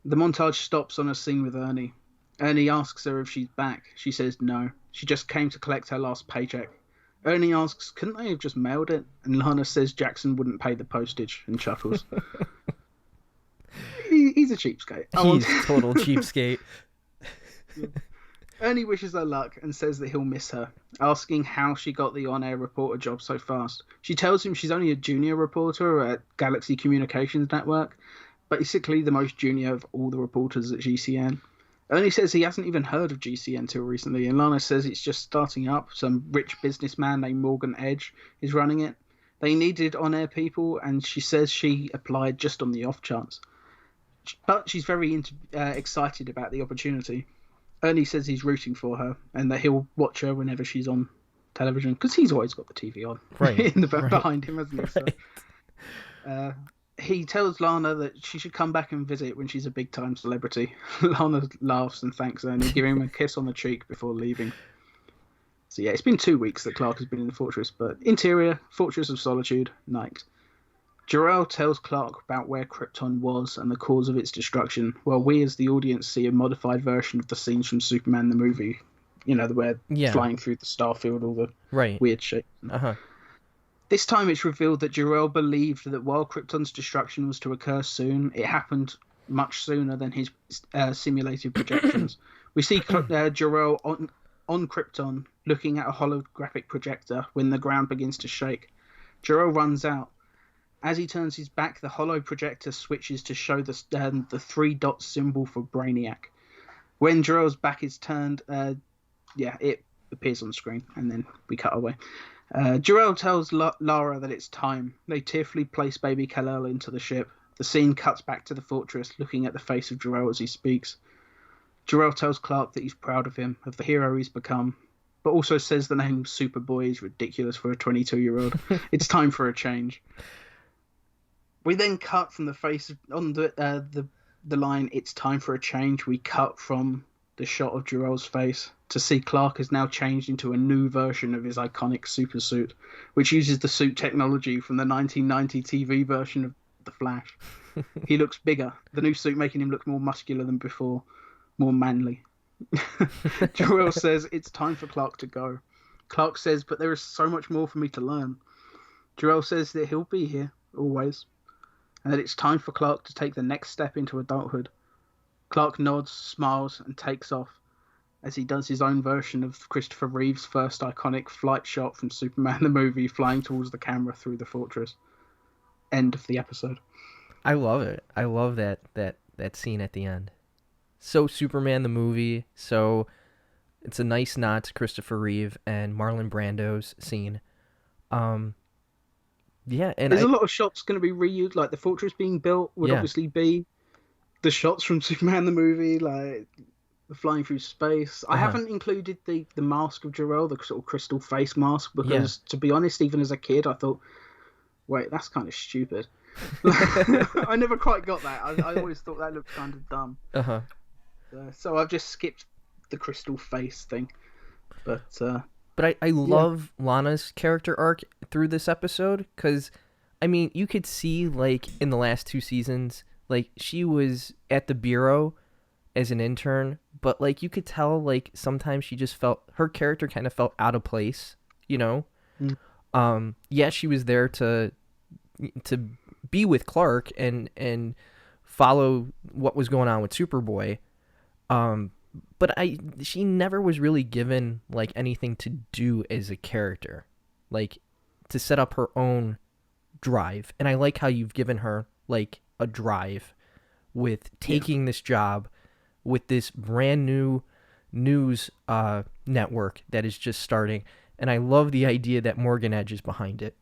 Speaker 2: The montage stops on a scene with Ernie. Ernie asks her if she's back. She says no. She just came to collect her last paycheck. Ernie asks, couldn't they have just mailed it? And Lana says Jackson wouldn't pay the postage and chuckles. He's a cheapskate.
Speaker 1: He's total cheapskate.
Speaker 2: Yeah. Ernie wishes her luck and says that he'll miss her, asking how she got the on-air reporter job so fast. She tells him she's only a junior reporter at Galaxy Communications Network, basically the most junior of all the reporters at GCN. Ernie says he hasn't even heard of GCN till recently, and Lana says it's just starting up. Some rich businessman named Morgan Edge is running it. They needed on-air people, and she says she applied just on the off chance. But she's very excited about the opportunity. Ernie says he's rooting for her, and that he'll watch her whenever she's on television, because he's always got the TV on behind him, hasn't he?
Speaker 1: Right.
Speaker 2: So, he tells Lana that she should come back and visit when she's a big-time celebrity. Lana laughs and thanks Ernie, giving him a kiss on the cheek before leaving. So yeah, it's been 2 weeks that Clark has been in the fortress, but interior, Fortress of Solitude, night. Jor-El tells Clark about where Krypton was and the cause of its destruction, while we as the audience see a modified version of the scenes from Superman the movie. You know, where flying through the starfield, all the weird shit.
Speaker 1: Uh-huh.
Speaker 2: This time it's revealed that Jor-El believed that while Krypton's destruction was to occur soon, it happened much sooner than his simulated projections. We see Jor-El on Krypton looking at a holographic projector when the ground begins to shake. Jor-El runs out. As he turns his back, the holo projector switches to show the 3 dot symbol for Brainiac. When Jor-El's back is turned, it appears on screen, and then we cut away. Jor-El tells Lara that it's time. They tearfully place baby Kal-El into the ship. The scene cuts back to the fortress, looking at the face of Jor-El as he speaks. Jor-El tells Clark that he's proud of him, of the hero he's become, but also says the name Superboy is ridiculous for a 22-year-old. It's time for a change. We then cut from the face on the line, it's time for a change. We cut from the shot of Jor-El's face to see Clark has now changed into a new version of his iconic super suit, which uses the suit technology from the 1990 TV version of The Flash. He looks bigger, the new suit making him look more muscular than before, more manly. Jor-El says it's time for Clark to go. Clark says, but there is so much more for me to learn. Jor-El says that he'll be here, always, and that it's time for Clark to take the next step into adulthood. Clark nods, smiles, and takes off as he does his own version of Christopher Reeve's first iconic flight shot from Superman the movie, flying towards the camera through the fortress. End of the episode.
Speaker 1: I love it. I love that scene at the end. So Superman the movie, so it's a nice nod to Christopher Reeve and Marlon Brando's scene. Yeah, and
Speaker 2: there's a lot of shots going to be reused, like the fortress being built would obviously be the shots from Superman the movie, like the flying through space. I haven't included the mask of Jor-El, the sort of crystal face mask, because to be honest, even as a kid, I thought, wait, that's kind of stupid. I never quite got that. I always thought that looked kind of dumb.
Speaker 1: Uh-huh.
Speaker 2: So I've just skipped the crystal face thing. But
Speaker 1: I love Lana's character arc through this episode, because, I mean, you could see, like, in the last 2 seasons, Like, she was at the bureau as an intern, but like you could tell like sometimes she just felt her character kind of felt out of place, you know?
Speaker 2: Mm.
Speaker 1: Yeah, she was there to be with Clark and follow what was going on with Superboy. Um, but she never was really given like anything to do as a character, like to set up her own drive. And I like how you've given her like a drive with taking this job with this brand new news network that is just starting. And I love the idea that Morgan Edge is behind it.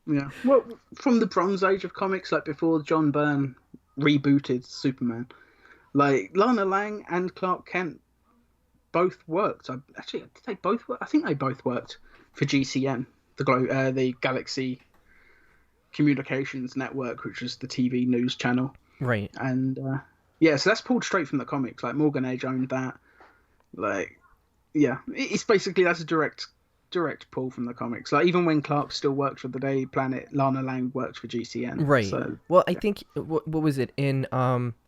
Speaker 2: Yeah. Well, from the Bronze Age of comics, like before John Byrne rebooted Superman, like Lana Lang and Clark Kent both worked. Actually, did they both work? I think they both worked for GCN, the Galaxy Communications Network, which is the TV news channel.
Speaker 1: Right.
Speaker 2: And yeah, so that's pulled straight from the comics. Like Morgan Edge owned that. Like, yeah, it's basically that's a direct pull from the comics. Like even when Clark still worked for the Daily Planet, Lana Lang worked for GCN.
Speaker 1: Right.
Speaker 2: So,
Speaker 1: well, I think what was it in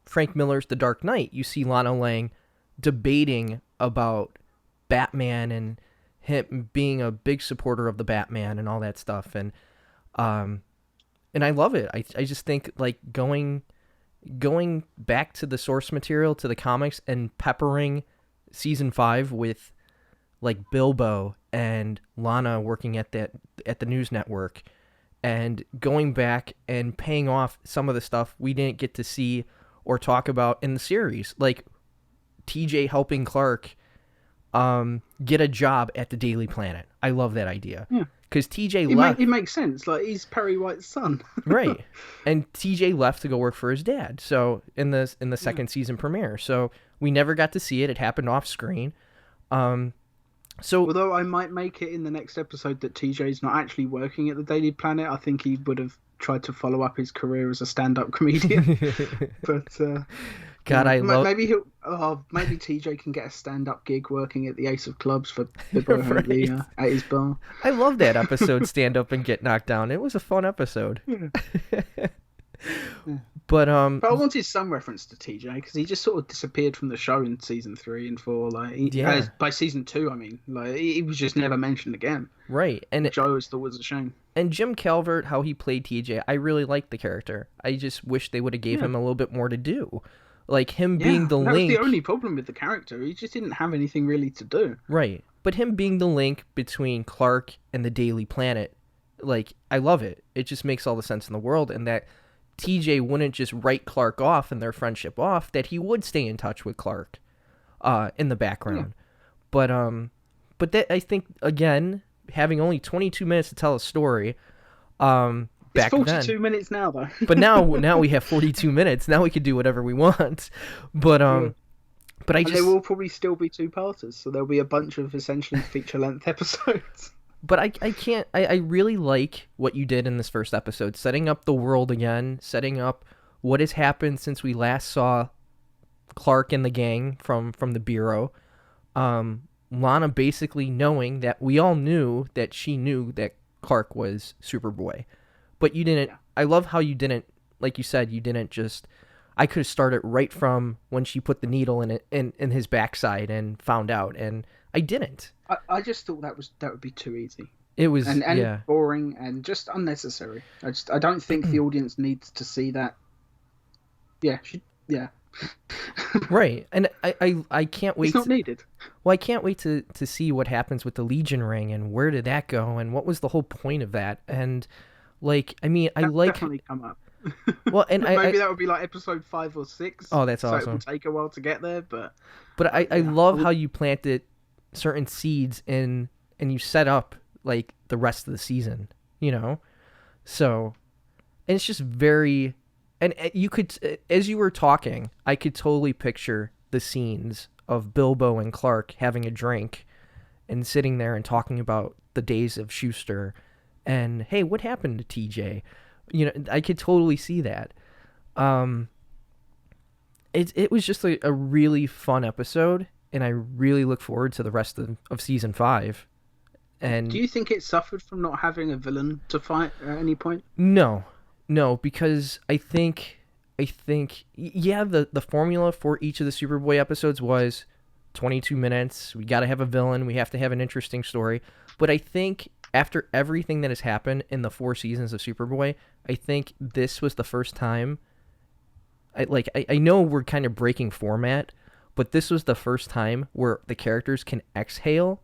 Speaker 1: Frank Miller's The Dark Knight? You see Lana Lang debating about Batman and him being a big supporter of the Batman and all that stuff, and I love it. I just think like going back to the source material, to the comics, and peppering season 5 with like Bilbo and Lana working at the news network, and going back and paying off some of the stuff we didn't get to see or talk about in the series, like TJ helping Clark get a job at the Daily Planet. I love that idea.
Speaker 2: Yeah.
Speaker 1: Because TJ left.
Speaker 2: It makes sense. Like he's Perry White's son.
Speaker 1: Right. And TJ left to go work for his dad. So in the second season premiere. So we never got to see it. It happened off screen. So
Speaker 2: although I might make it in the next episode that TJ's not actually working at the Daily Planet, I think he would have tried to follow up his career as a stand-up comedian. But
Speaker 1: God, I love.
Speaker 2: Maybe maybe TJ can get a stand-up gig working at the Ace of Clubs for Bilbo Huntley at his bar.
Speaker 1: I love that episode, Stand Up and Get Knocked Down. It was a fun episode.
Speaker 2: Yeah.
Speaker 1: But
Speaker 2: I wanted some reference to TJ because he just sort of disappeared from the show in season 3 and 4. Like, by season 2, I mean, like he was just never mentioned again.
Speaker 1: Right, and
Speaker 2: which I always thought was a shame.
Speaker 1: And Jim Calvert, how he played TJ, I really liked the character. I just wish they would have gave him a little bit more to do, like him being the link.
Speaker 2: That was the only problem with the character. He just didn't have anything really to do.
Speaker 1: Right, but him being the link between Clark and the Daily Planet, like I love it. It just makes all the sense in the world, and that TJ wouldn't just write Clark off and their friendship off, that he would stay in touch with Clark in the background. Yeah. But that, I think, again, having only 22 minutes to tell a story,
Speaker 2: it's 42 minutes now, though.
Speaker 1: But now we have 42 minutes. Now we can do whatever we want. But but
Speaker 2: there will probably still be 2-parters, so there'll be a bunch of essentially feature-length episodes.
Speaker 1: But I can't. I really like what you did in this first episode, setting up the world again, setting up what has happened since we last saw Clark and the gang from the Bureau. Lana basically knowing that we all knew that she knew that Clark was Superboy, but you didn't. Yeah. I love how you didn't, like you said, you didn't just. I could have started right from when she put the needle in his backside and found out, and I didn't.
Speaker 2: I just thought that would be too easy.
Speaker 1: It was
Speaker 2: and boring and just unnecessary. I don't think the audience needs to see that. Yeah.
Speaker 1: Right, and I can't wait.
Speaker 2: It's not needed.
Speaker 1: Well, I can't wait to see what happens with the Legion ring and where did that go and what was the whole point of that, and like I mean I like
Speaker 2: definitely come up.
Speaker 1: Well, and
Speaker 2: maybe that would be like episode 5 or 6.
Speaker 1: Oh, that's awesome.
Speaker 2: So it will take a while to get there, but
Speaker 1: I love how you planted certain seeds and you set up like the rest of the season, you know. So, and it's just very, and you could, as you were talking, I could totally picture the scenes of Bilbo and Clark having a drink and sitting there and talking about the days of Schuster and hey, what happened to TJ? You know, I could totally see that. It was just a really fun episode, and I really look forward to the rest of season 5. And
Speaker 2: do you think it suffered from not having a villain to fight at any point?
Speaker 1: No, because I think think, yeah, the formula for each of the Superboy episodes was 22 minutes. We got to have a villain. We have to have an interesting story. But I think after everything that has happened in the 4 seasons of Superboy, I think this was the first time. I know we're kind of breaking format, but this was the first time where the characters can exhale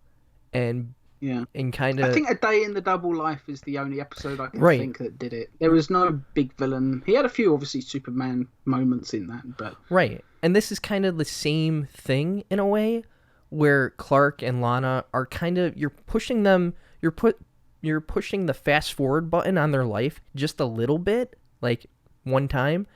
Speaker 1: and
Speaker 2: Yeah.
Speaker 1: kind
Speaker 2: I
Speaker 1: of
Speaker 2: think A Day in the Double Life is the only episode I can
Speaker 1: right.
Speaker 2: think that did it. There was no big villain. He had a few, obviously, Superman moments in that, but
Speaker 1: Right. And this is kind of the same thing in a way where Clark and Lana are kind of you're pushing the fast forward button on their life just a little bit, like one time.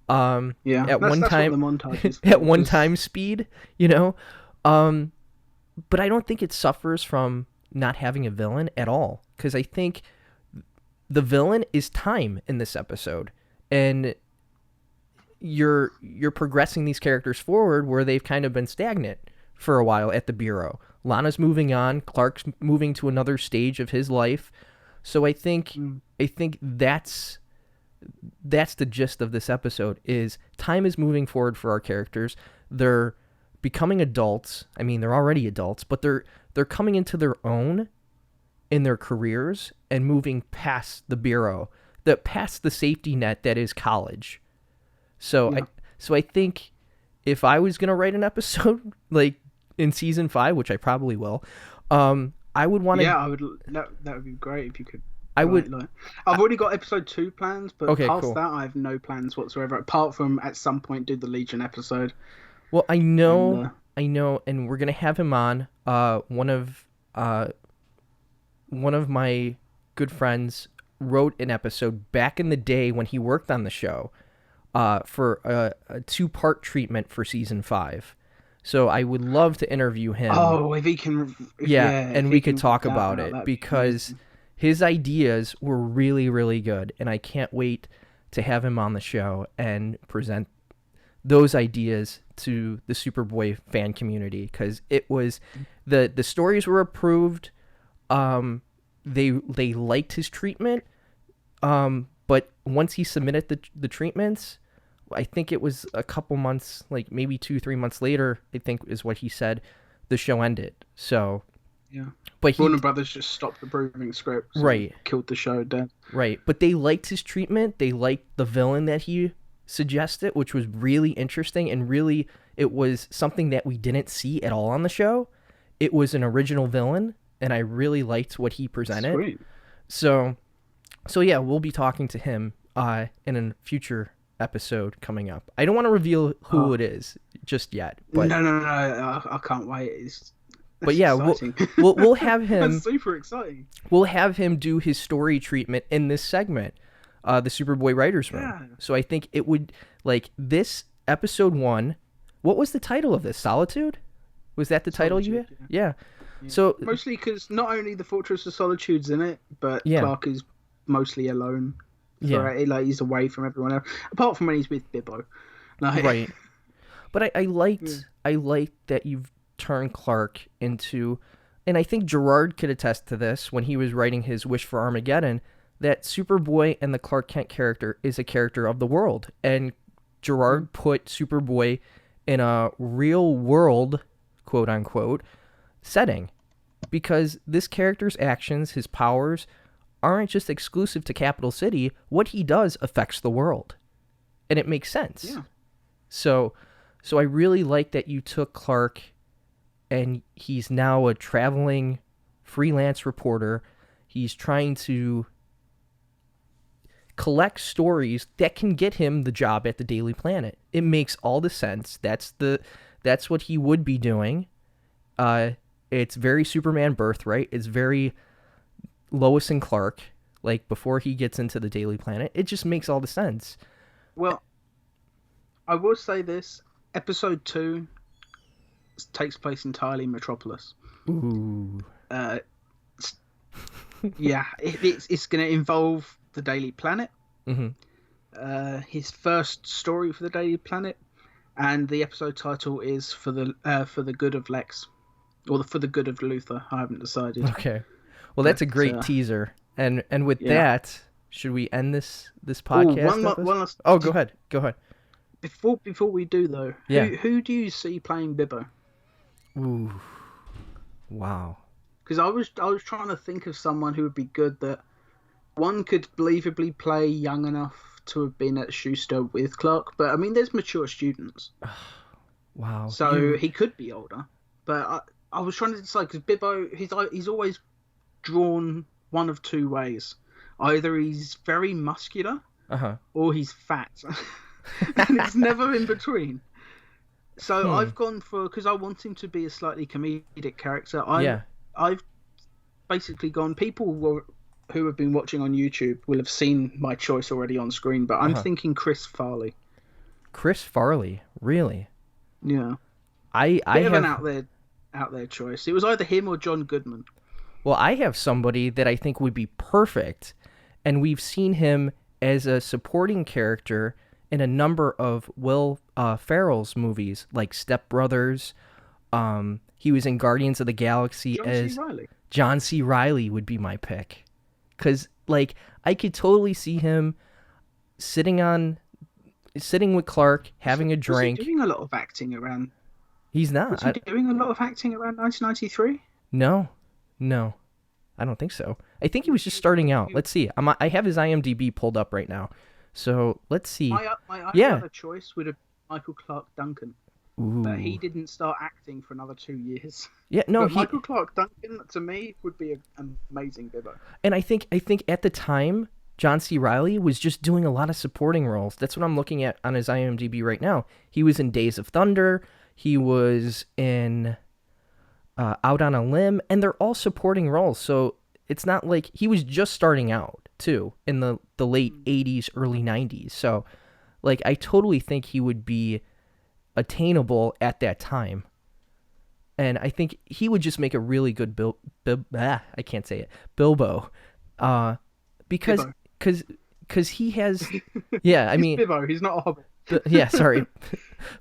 Speaker 2: yeah,
Speaker 1: At one
Speaker 2: that's
Speaker 1: time
Speaker 2: what the montage is
Speaker 1: at
Speaker 2: for,
Speaker 1: one
Speaker 2: 'cause-
Speaker 1: time speed, you know. But I don't think it suffers from not having a villain at all, because I think the villain is time in this episode, and you're progressing these characters forward where they've kind of been stagnant for a while at the Bureau. Lana's moving on, Clark's moving to another stage of his life. So I think that's the gist of this episode is time is moving forward for our characters. They're becoming adults. I mean, they're already adults, but they're coming into their own in their careers and moving past the Bureau, past the safety net that is college. So
Speaker 2: Yeah.
Speaker 1: I think if I was gonna write an episode like in season 5, which I probably will, I would want to.
Speaker 2: Yeah, I would. That would be great if you could.
Speaker 1: I would.
Speaker 2: I've already got episode 2 plans, but
Speaker 1: Okay,
Speaker 2: past
Speaker 1: cool.
Speaker 2: that, I have no plans whatsoever. Apart from at some point do the Legion episode.
Speaker 1: Well, I know,
Speaker 2: And,
Speaker 1: and we're gonna have him on. One of my good friends wrote an episode back in the day when he worked on the show, for a 2-part treatment for season 5. So I would love to interview him.
Speaker 2: Oh, if he can.
Speaker 1: And we could talk about it because his ideas were really, really good, and I can't wait to have him on the show and present those ideas to the Superboy fan community, because it was the stories were approved. They liked his treatment, but once he submitted the treatments, I think it was a couple months, like maybe 2-3 months later, I think is what he said, the show ended. So
Speaker 2: Yeah.
Speaker 1: but
Speaker 2: Warner Brothers just stopped approving scripts.
Speaker 1: Right.
Speaker 2: Killed the show dead.
Speaker 1: Right. But they liked his treatment. They liked the villain that he suggested, which was really interesting, and really it was something that we didn't see at all on the show. It was an original villain, and I really liked what he presented.
Speaker 2: Sweet.
Speaker 1: So yeah, we'll be talking to him in a future episode coming up. I don't want to reveal who it is just yet, but
Speaker 2: No, I can't wait.
Speaker 1: But yeah, we'll have him.
Speaker 2: That's super exciting.
Speaker 1: We'll have him do his story treatment in this segment, the Superboy Writers Room.
Speaker 2: Yeah.
Speaker 1: So I think it would, like, this episode 1. What was the title of this? Solitude? Was that the title you had?
Speaker 2: Solitude,
Speaker 1: Yeah. So
Speaker 2: Mostly because not only the Fortress of Solitude's in it, but
Speaker 1: Yeah.
Speaker 2: Clark is mostly alone.
Speaker 1: Yeah.
Speaker 2: Like he's away from everyone else, apart from when he's with Bibbo. Like,
Speaker 1: right. But I liked that you've turned Clark into, and I think Gerard could attest to this when he was writing his Wish for Armageddon, that Superboy and the Clark Kent character is a character of the world. And Gerard put Superboy in a real world, quote unquote, setting, because this character's actions, his powers, aren't just exclusive to Capital City. What he does affects the world, and it makes sense.
Speaker 2: Yeah.
Speaker 1: So I really like that you took Clark, and he's now a traveling freelance reporter. He's trying to collect stories that can get him the job at the Daily Planet. It makes all the sense. That's what he would be doing. It's very Superman Birthright. It's very Lois and Clark, like before he gets into the Daily Planet. It just makes all the sense.
Speaker 2: Well, I will say this: episode 2 takes place entirely in Metropolis.
Speaker 1: Ooh.
Speaker 2: Yeah, it's going to involve the Daily Planet.
Speaker 1: Mm-hmm.
Speaker 2: His first story for the Daily Planet, and the episode title is for the good of Lex, or for the good of Luthor. I haven't decided.
Speaker 1: Okay. Well, that's a great teaser. And with
Speaker 2: Yeah.
Speaker 1: Should we end this
Speaker 2: Oh,
Speaker 1: podcast
Speaker 2: one
Speaker 1: episode?
Speaker 2: last.
Speaker 1: Oh, go ahead. Go ahead.
Speaker 2: Before we do though,
Speaker 1: Yeah.
Speaker 2: who do you see playing Bibbo?
Speaker 1: Ooh. Wow.
Speaker 2: Because I was trying to think of someone who would be good that one could believably play young enough to have been at Schuster with Clark, but I mean, there's mature students.
Speaker 1: Wow.
Speaker 2: So he could be older, but I was trying to decide because Bibbo, he's always drawn one of two ways. Either he's very muscular, or he's fat, and it's never in between. So I've gone for, because I want him to be a slightly comedic character. I've basically gone. People who have been watching on YouTube will have seen my choice already on screen, but I'm thinking Chris Farley.
Speaker 1: Chris Farley, really?
Speaker 2: Yeah.
Speaker 1: I
Speaker 2: have
Speaker 1: have
Speaker 2: an out there choice. It was either him or John Goodman.
Speaker 1: Well, I have somebody that I think would be perfect, and we've seen him as a supporting character in a number of Will Ferrell's movies, like Step Brothers. He was in Guardians of the Galaxy as John C. Reilly would be my pick, because like I could totally see him sitting with Clark, having a drink.
Speaker 2: Was he doing a lot of acting around?
Speaker 1: He's not.
Speaker 2: Was he doing a lot of acting around 1993?
Speaker 1: No, I don't think so. I think he was just starting out. Let's see. I have his IMDb pulled up right now, so let's see.
Speaker 2: My other choice would have been Michael Clark Duncan, but he didn't start acting for another 2 years.
Speaker 1: Yeah, no,
Speaker 2: Michael Clark Duncan to me would be an amazing Bibbo.
Speaker 1: And I think at the time, John C. Reilly was just doing a lot of supporting roles. That's what I'm looking at on his IMDb right now. He was in Days of Thunder. He was in Out on a Limb, and they're all supporting roles. So it's not like he was just starting out too in the late 80s, early 90s. So like I totally think he would be attainable at that time. And I think he would just make a really good I can't say it. Bilbo. Because he has, yeah, I mean,
Speaker 2: he's Bibbo, he's not a hobbit.
Speaker 1: Yeah, sorry,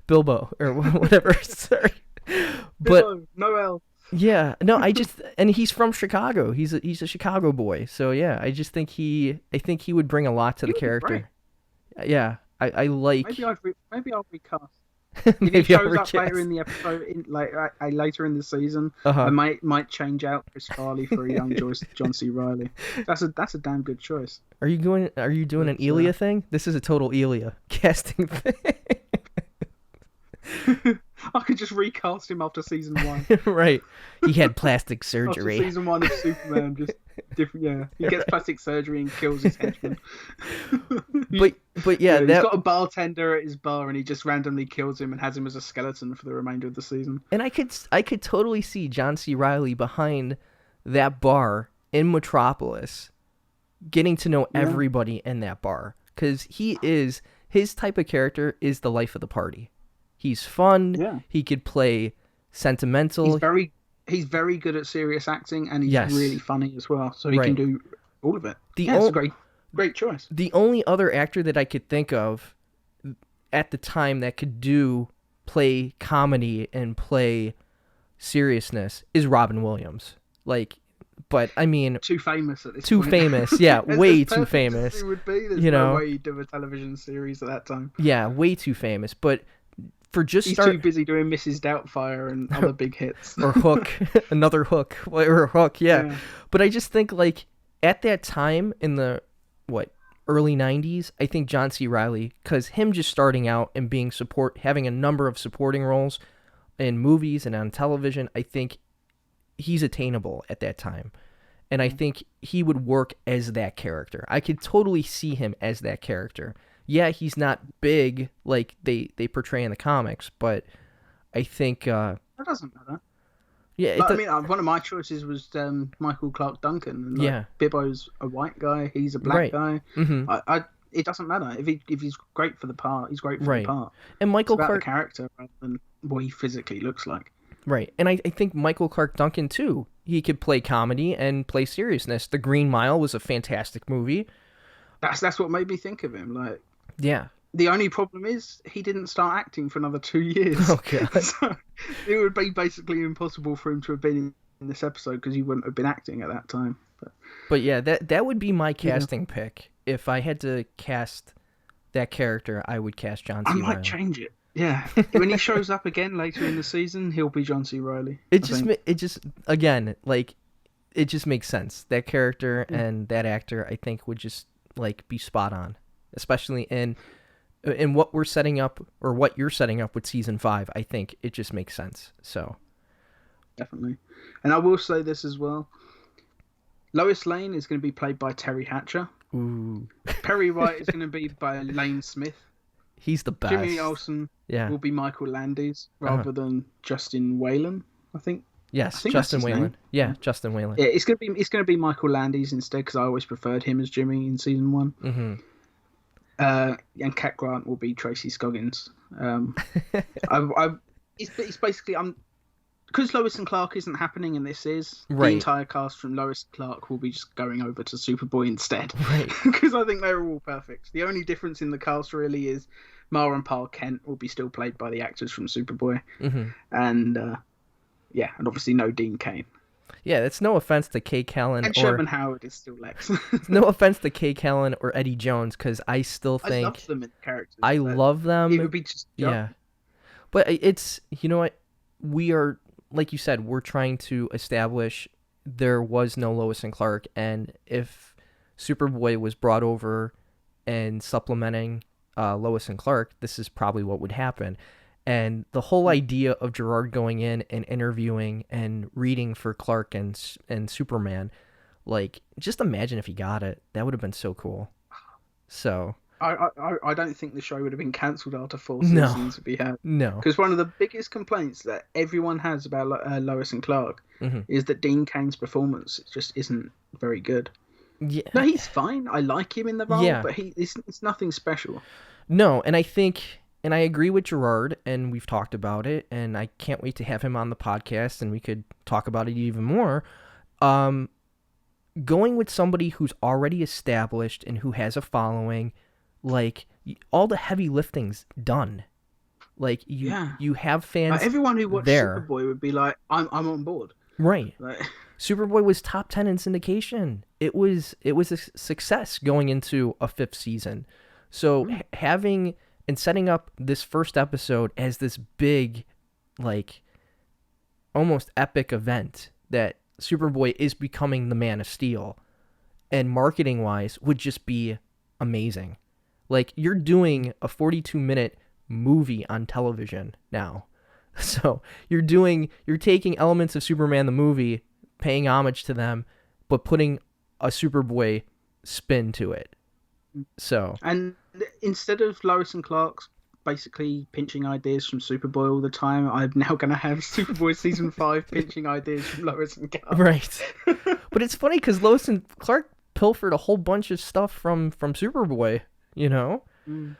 Speaker 1: Bilbo or whatever. Sorry,
Speaker 2: Bilbo, no L.
Speaker 1: Yeah, no, and he's from Chicago. He's a Chicago boy. So yeah, I think he would bring a lot to the character. Yeah, I like.
Speaker 2: Maybe I'll recast.
Speaker 1: Maybe
Speaker 2: if he shows up later in the episode, later in the season, I might change out Chris Farley for a young John C. Reilly. That's a damn good choice.
Speaker 1: Are you doing an Elia thing? This is a total Elia casting thing.
Speaker 2: I could just recast him after season 1.
Speaker 1: Right. He had plastic surgery.
Speaker 2: After season 1 of Superman, just different. Yeah, he gets plastic surgery and kills his henchman.
Speaker 1: But yeah,
Speaker 2: he's got a bartender at his bar, and he just randomly kills him and has him as a skeleton for the remainder of the season.
Speaker 1: And I could totally see John C. Reilly behind that bar in Metropolis, getting to know everybody in that bar, because his type of character is the life of the party. He's fun. Yeah. He could play sentimental.
Speaker 2: He's very good at serious acting, and he's really funny as well. So he can do all of it. It's a great choice.
Speaker 1: The only other actor that I could think of at the time that could play comedy and play seriousness is Robin Williams. But I mean,
Speaker 2: too famous at this point.
Speaker 1: Too famous, yeah, way too famous.
Speaker 2: It would be. There's no way he'd do a television series at that time.
Speaker 1: Yeah, way too famous. But
Speaker 2: he's too busy doing Mrs. Doubtfire and other big hits.
Speaker 1: Or Hook, another Hook, or Hook, yeah. But I just think at that time in the early 90s, I think John C. Reilly, because him just starting out and having a number of supporting roles in movies and on television, I think he's attainable at that time. And I think he would work as that character. I could totally see him as that character. Yeah, he's not big like they portray in the comics, but I think
Speaker 2: that doesn't matter.
Speaker 1: Yeah,
Speaker 2: one of my choices was Michael Clark Duncan. And, Bibbo's a white guy, he's a black guy. Mm-hmm. It doesn't matter if he's great for the part. He's great for the part.
Speaker 1: And Michael
Speaker 2: it's about
Speaker 1: Clark,
Speaker 2: the character rather than what he physically looks like.
Speaker 1: Right, and I think Michael Clark Duncan too. He could play comedy and play seriousness. The Green Mile was a fantastic movie.
Speaker 2: That's what made me think of him.
Speaker 1: Yeah.
Speaker 2: The only problem is he didn't start acting for another 2 years.
Speaker 1: Oh, God.
Speaker 2: So it would be basically impossible for him to have been in this episode because he wouldn't have been acting at that time.
Speaker 1: But yeah, that would be my casting pick. if I had to cast that character, I would cast John
Speaker 2: I
Speaker 1: C.
Speaker 2: might
Speaker 1: Reilly.
Speaker 2: change it. Yeah, when he shows up again later in the season, he'll be John C. Reilly.
Speaker 1: It just again, like, it just makes sense. That character and that actor, I think, would just like be spot on, especially in what we're setting up or what you're setting up with season 5. I think it just makes sense. So
Speaker 2: definitely. And I will say this as well. Lois Lane is going to be played by Terry Hatcher.
Speaker 1: ooh,
Speaker 2: Perry White is going to be by Lane Smith.
Speaker 1: he's the best.
Speaker 2: Jimmy Olsen will be Michael Landis rather than Justin Whalen, I think.
Speaker 1: Yes,
Speaker 2: I think
Speaker 1: Justin
Speaker 2: that's his
Speaker 1: Whalen.
Speaker 2: name.
Speaker 1: Yeah, Justin Whalen.
Speaker 2: Yeah, it's gonna be Michael Landis instead because I always preferred him as Jimmy in season 1.
Speaker 1: Mm-hmm.
Speaker 2: And Cat Grant will be Tracy Scoggins. It's basically because Lois and Clark isn't happening and this is the entire cast from Lois and Clark will be just going over to Superboy instead. Right. Because I think they're all perfect. The only difference in the cast really is Ma and Pa Kent will be still played by the actors from Superboy, and and obviously no Dean Cain.
Speaker 1: Yeah, it's no offense to Kay Callan
Speaker 2: and Sherman Howard is still Lex.
Speaker 1: No offense to Kay Callan or Eddie Jones, because I still think
Speaker 2: I love them in characters.
Speaker 1: I love them.
Speaker 2: It would be just
Speaker 1: but it's, you know what, we are, like you said, we're trying to establish there was no Lois and Clark, and if Superboy was brought over and supplementing Lois and Clark, this is probably what would happen. And the whole idea of Gerard going in and interviewing and reading for Clark and Superman, like, just imagine if he got it. That would have been so cool. So
Speaker 2: I don't think the show would have been cancelled after 4 seasons if he had.
Speaker 1: No.
Speaker 2: Because one of the biggest complaints that everyone has about Lois and Clark is that Dean Cain's performance just isn't very good.
Speaker 1: Yeah.
Speaker 2: No, he's fine. I like him in the role, but it's nothing special.
Speaker 1: No, and I think, and I agree with Gerard, and we've talked about it, and I can't wait to have him on the podcast, and we could talk about it even more. Going with somebody who's already established and who has a following, like, all the heavy lifting's done. Like, you have fans.
Speaker 2: Like, everyone who watched
Speaker 1: there.
Speaker 2: Superboy would be like, I'm on board.
Speaker 1: Right. Superboy was top 10 in syndication. It was a success going into a 5th season. So having and setting up this first episode as this big, like, almost epic event that Superboy is becoming the Man of Steel, and marketing-wise would just be amazing. Like, you're doing a 42-minute movie on television now. So you're taking elements of Superman the movie, paying homage to them, but putting a Superboy spin to it. So,
Speaker 2: and instead of Lois and Clark basically pinching ideas from Superboy all the time, I'm now going to have Superboy season 5 pinching ideas from Lois and Clark.
Speaker 1: Right. But it's funny because Lois and Clark pilfered a whole bunch of stuff from Superboy, you know?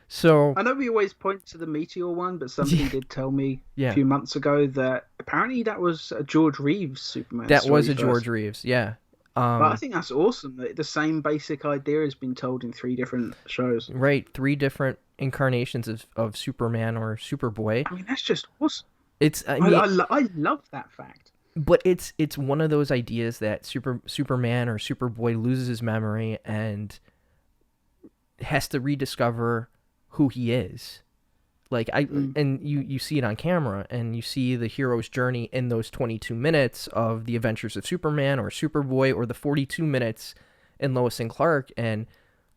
Speaker 1: So
Speaker 2: I know we always point to the Meteor one, but somebody did tell me a few months ago that apparently that was a George Reeves Superman.
Speaker 1: That was a George Reeves, yeah.
Speaker 2: But I think that's awesome that the same basic idea has been told in 3 different shows.
Speaker 1: Right, 3 different incarnations of Superman or Superboy.
Speaker 2: I mean, that's just awesome.
Speaker 1: I
Speaker 2: love that fact.
Speaker 1: But it's one of those ideas that Superman or Superboy loses his memory and has to rediscover who he is. Like, and you see it on camera, and you see the hero's journey in those 22 minutes of the adventures of Superman or Superboy, or the 42 minutes in Lois and Clark, and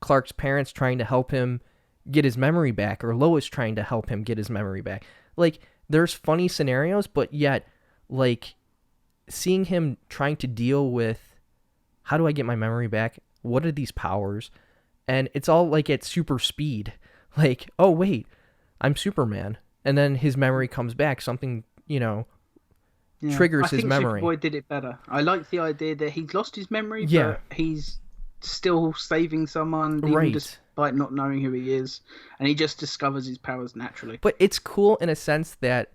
Speaker 1: Clark's parents trying to help him get his memory back, or Lois trying to help him get his memory back. Like, there's funny scenarios, but yet, like, seeing him trying to deal with, how do I get my memory back? What are these powers? And it's all, like, at super speed. Like, oh, wait, I'm Superman. And then his memory comes back. Something, triggers his memory.
Speaker 2: I think Superboy did it better. I like the idea that he's lost his memory, but he's still saving someone, even despite not knowing who he is. And he just discovers his powers naturally.
Speaker 1: But it's cool in a sense that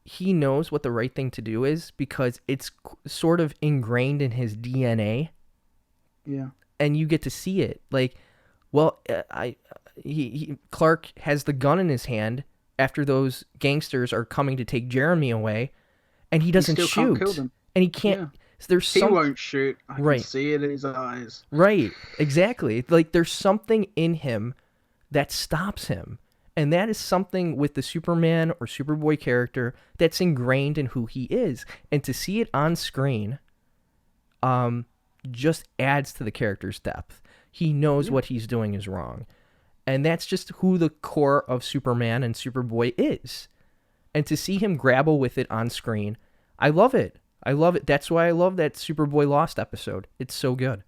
Speaker 1: he knows what the right thing to do is, because it's sort of ingrained in his DNA.
Speaker 2: Yeah.
Speaker 1: And you get to see it. Like, well, Clark has the gun in his hand after those gangsters are coming to take Jeremy away, and he doesn't shoot.
Speaker 2: Can't kill them.
Speaker 1: And he can't. So there's
Speaker 2: He won't shoot. I can
Speaker 1: right,
Speaker 2: see it in his eyes.
Speaker 1: right, exactly. Like there's something in him that stops him. And that is something with the Superman or Superboy character that's ingrained in who he is. And to see it on screen just adds to the character's depth. He knows what he's doing is wrong. And that's just who the core of Superman and Superboy is. And to see him grapple with it on screen, I love it. I love it. That's why I love that Superboy Lost episode. It's so good.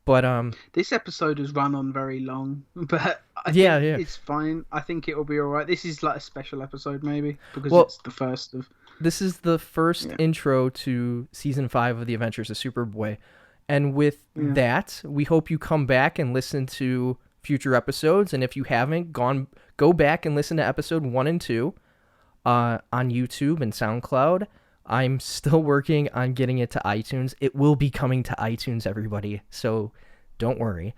Speaker 1: But
Speaker 2: this episode has run on very long, but I
Speaker 1: yeah,
Speaker 2: think it's fine. I think it'll be all right. This is like a special episode, maybe, because it's the first of.
Speaker 1: This is the first intro to season 5 of The Adventures of Superboy, and with that, we hope you come back and listen to future episodes. And if you haven't go back and listen to episode 1 and 2 on YouTube and SoundCloud. I'm still working on getting it to iTunes. It will be coming to iTunes, everybody, so don't worry.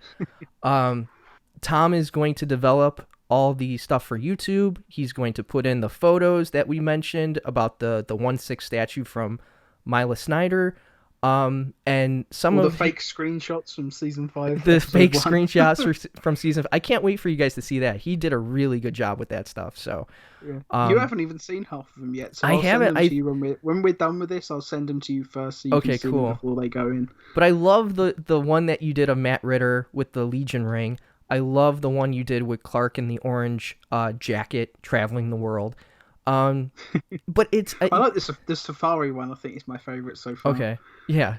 Speaker 1: Tom is going to develop all the stuff for YouTube. He's going to put in the photos that we mentioned about the 1/6 statue from Mila Snyder, and some
Speaker 2: all
Speaker 1: of
Speaker 2: the fake screenshots from season 5.
Speaker 1: The fake screenshots from season 5. I can't wait for you guys to see that. He did a really good job with that stuff. So
Speaker 2: you haven't even seen half of them yet. So
Speaker 1: I haven't.
Speaker 2: Send them to you when we're done with this, I'll send them to you first so you can see them before they go in.
Speaker 1: But I love the one that you did of Matt Ritter with the Legion ring. I love the one you did with Clark in the orange jacket traveling the world. But it's
Speaker 2: I like the safari one. I think is my favorite so far.
Speaker 1: Okay, yeah.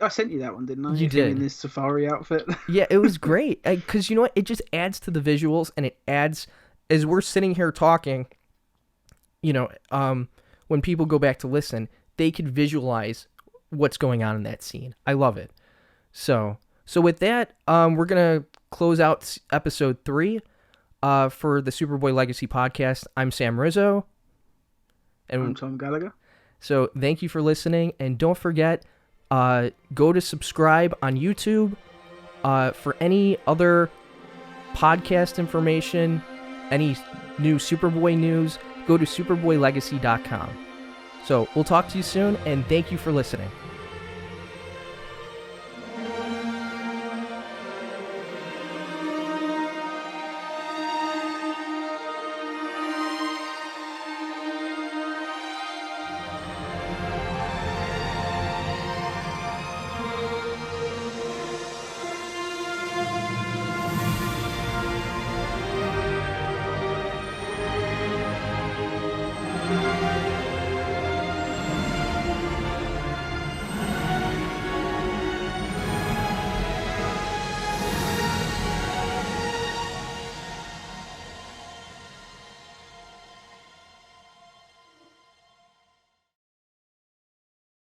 Speaker 2: I sent you that one, didn't I?
Speaker 1: You did.
Speaker 2: In this safari outfit.
Speaker 1: Yeah, it was great because you know what? It just adds to the visuals, and it adds as we're sitting here talking. You know, when people go back to listen, they could visualize what's going on in that scene. I love it. So with that, we're gonna close out episode 3. For the Superboy Legacy podcast, I'm Sam Rizzo.
Speaker 2: And I'm Tom Gallagher.
Speaker 1: So thank you for listening. And don't forget, go to subscribe on YouTube. For any other podcast information, any new Superboy news, go to superboylegacy.com. So we'll talk to you soon, and thank you for listening.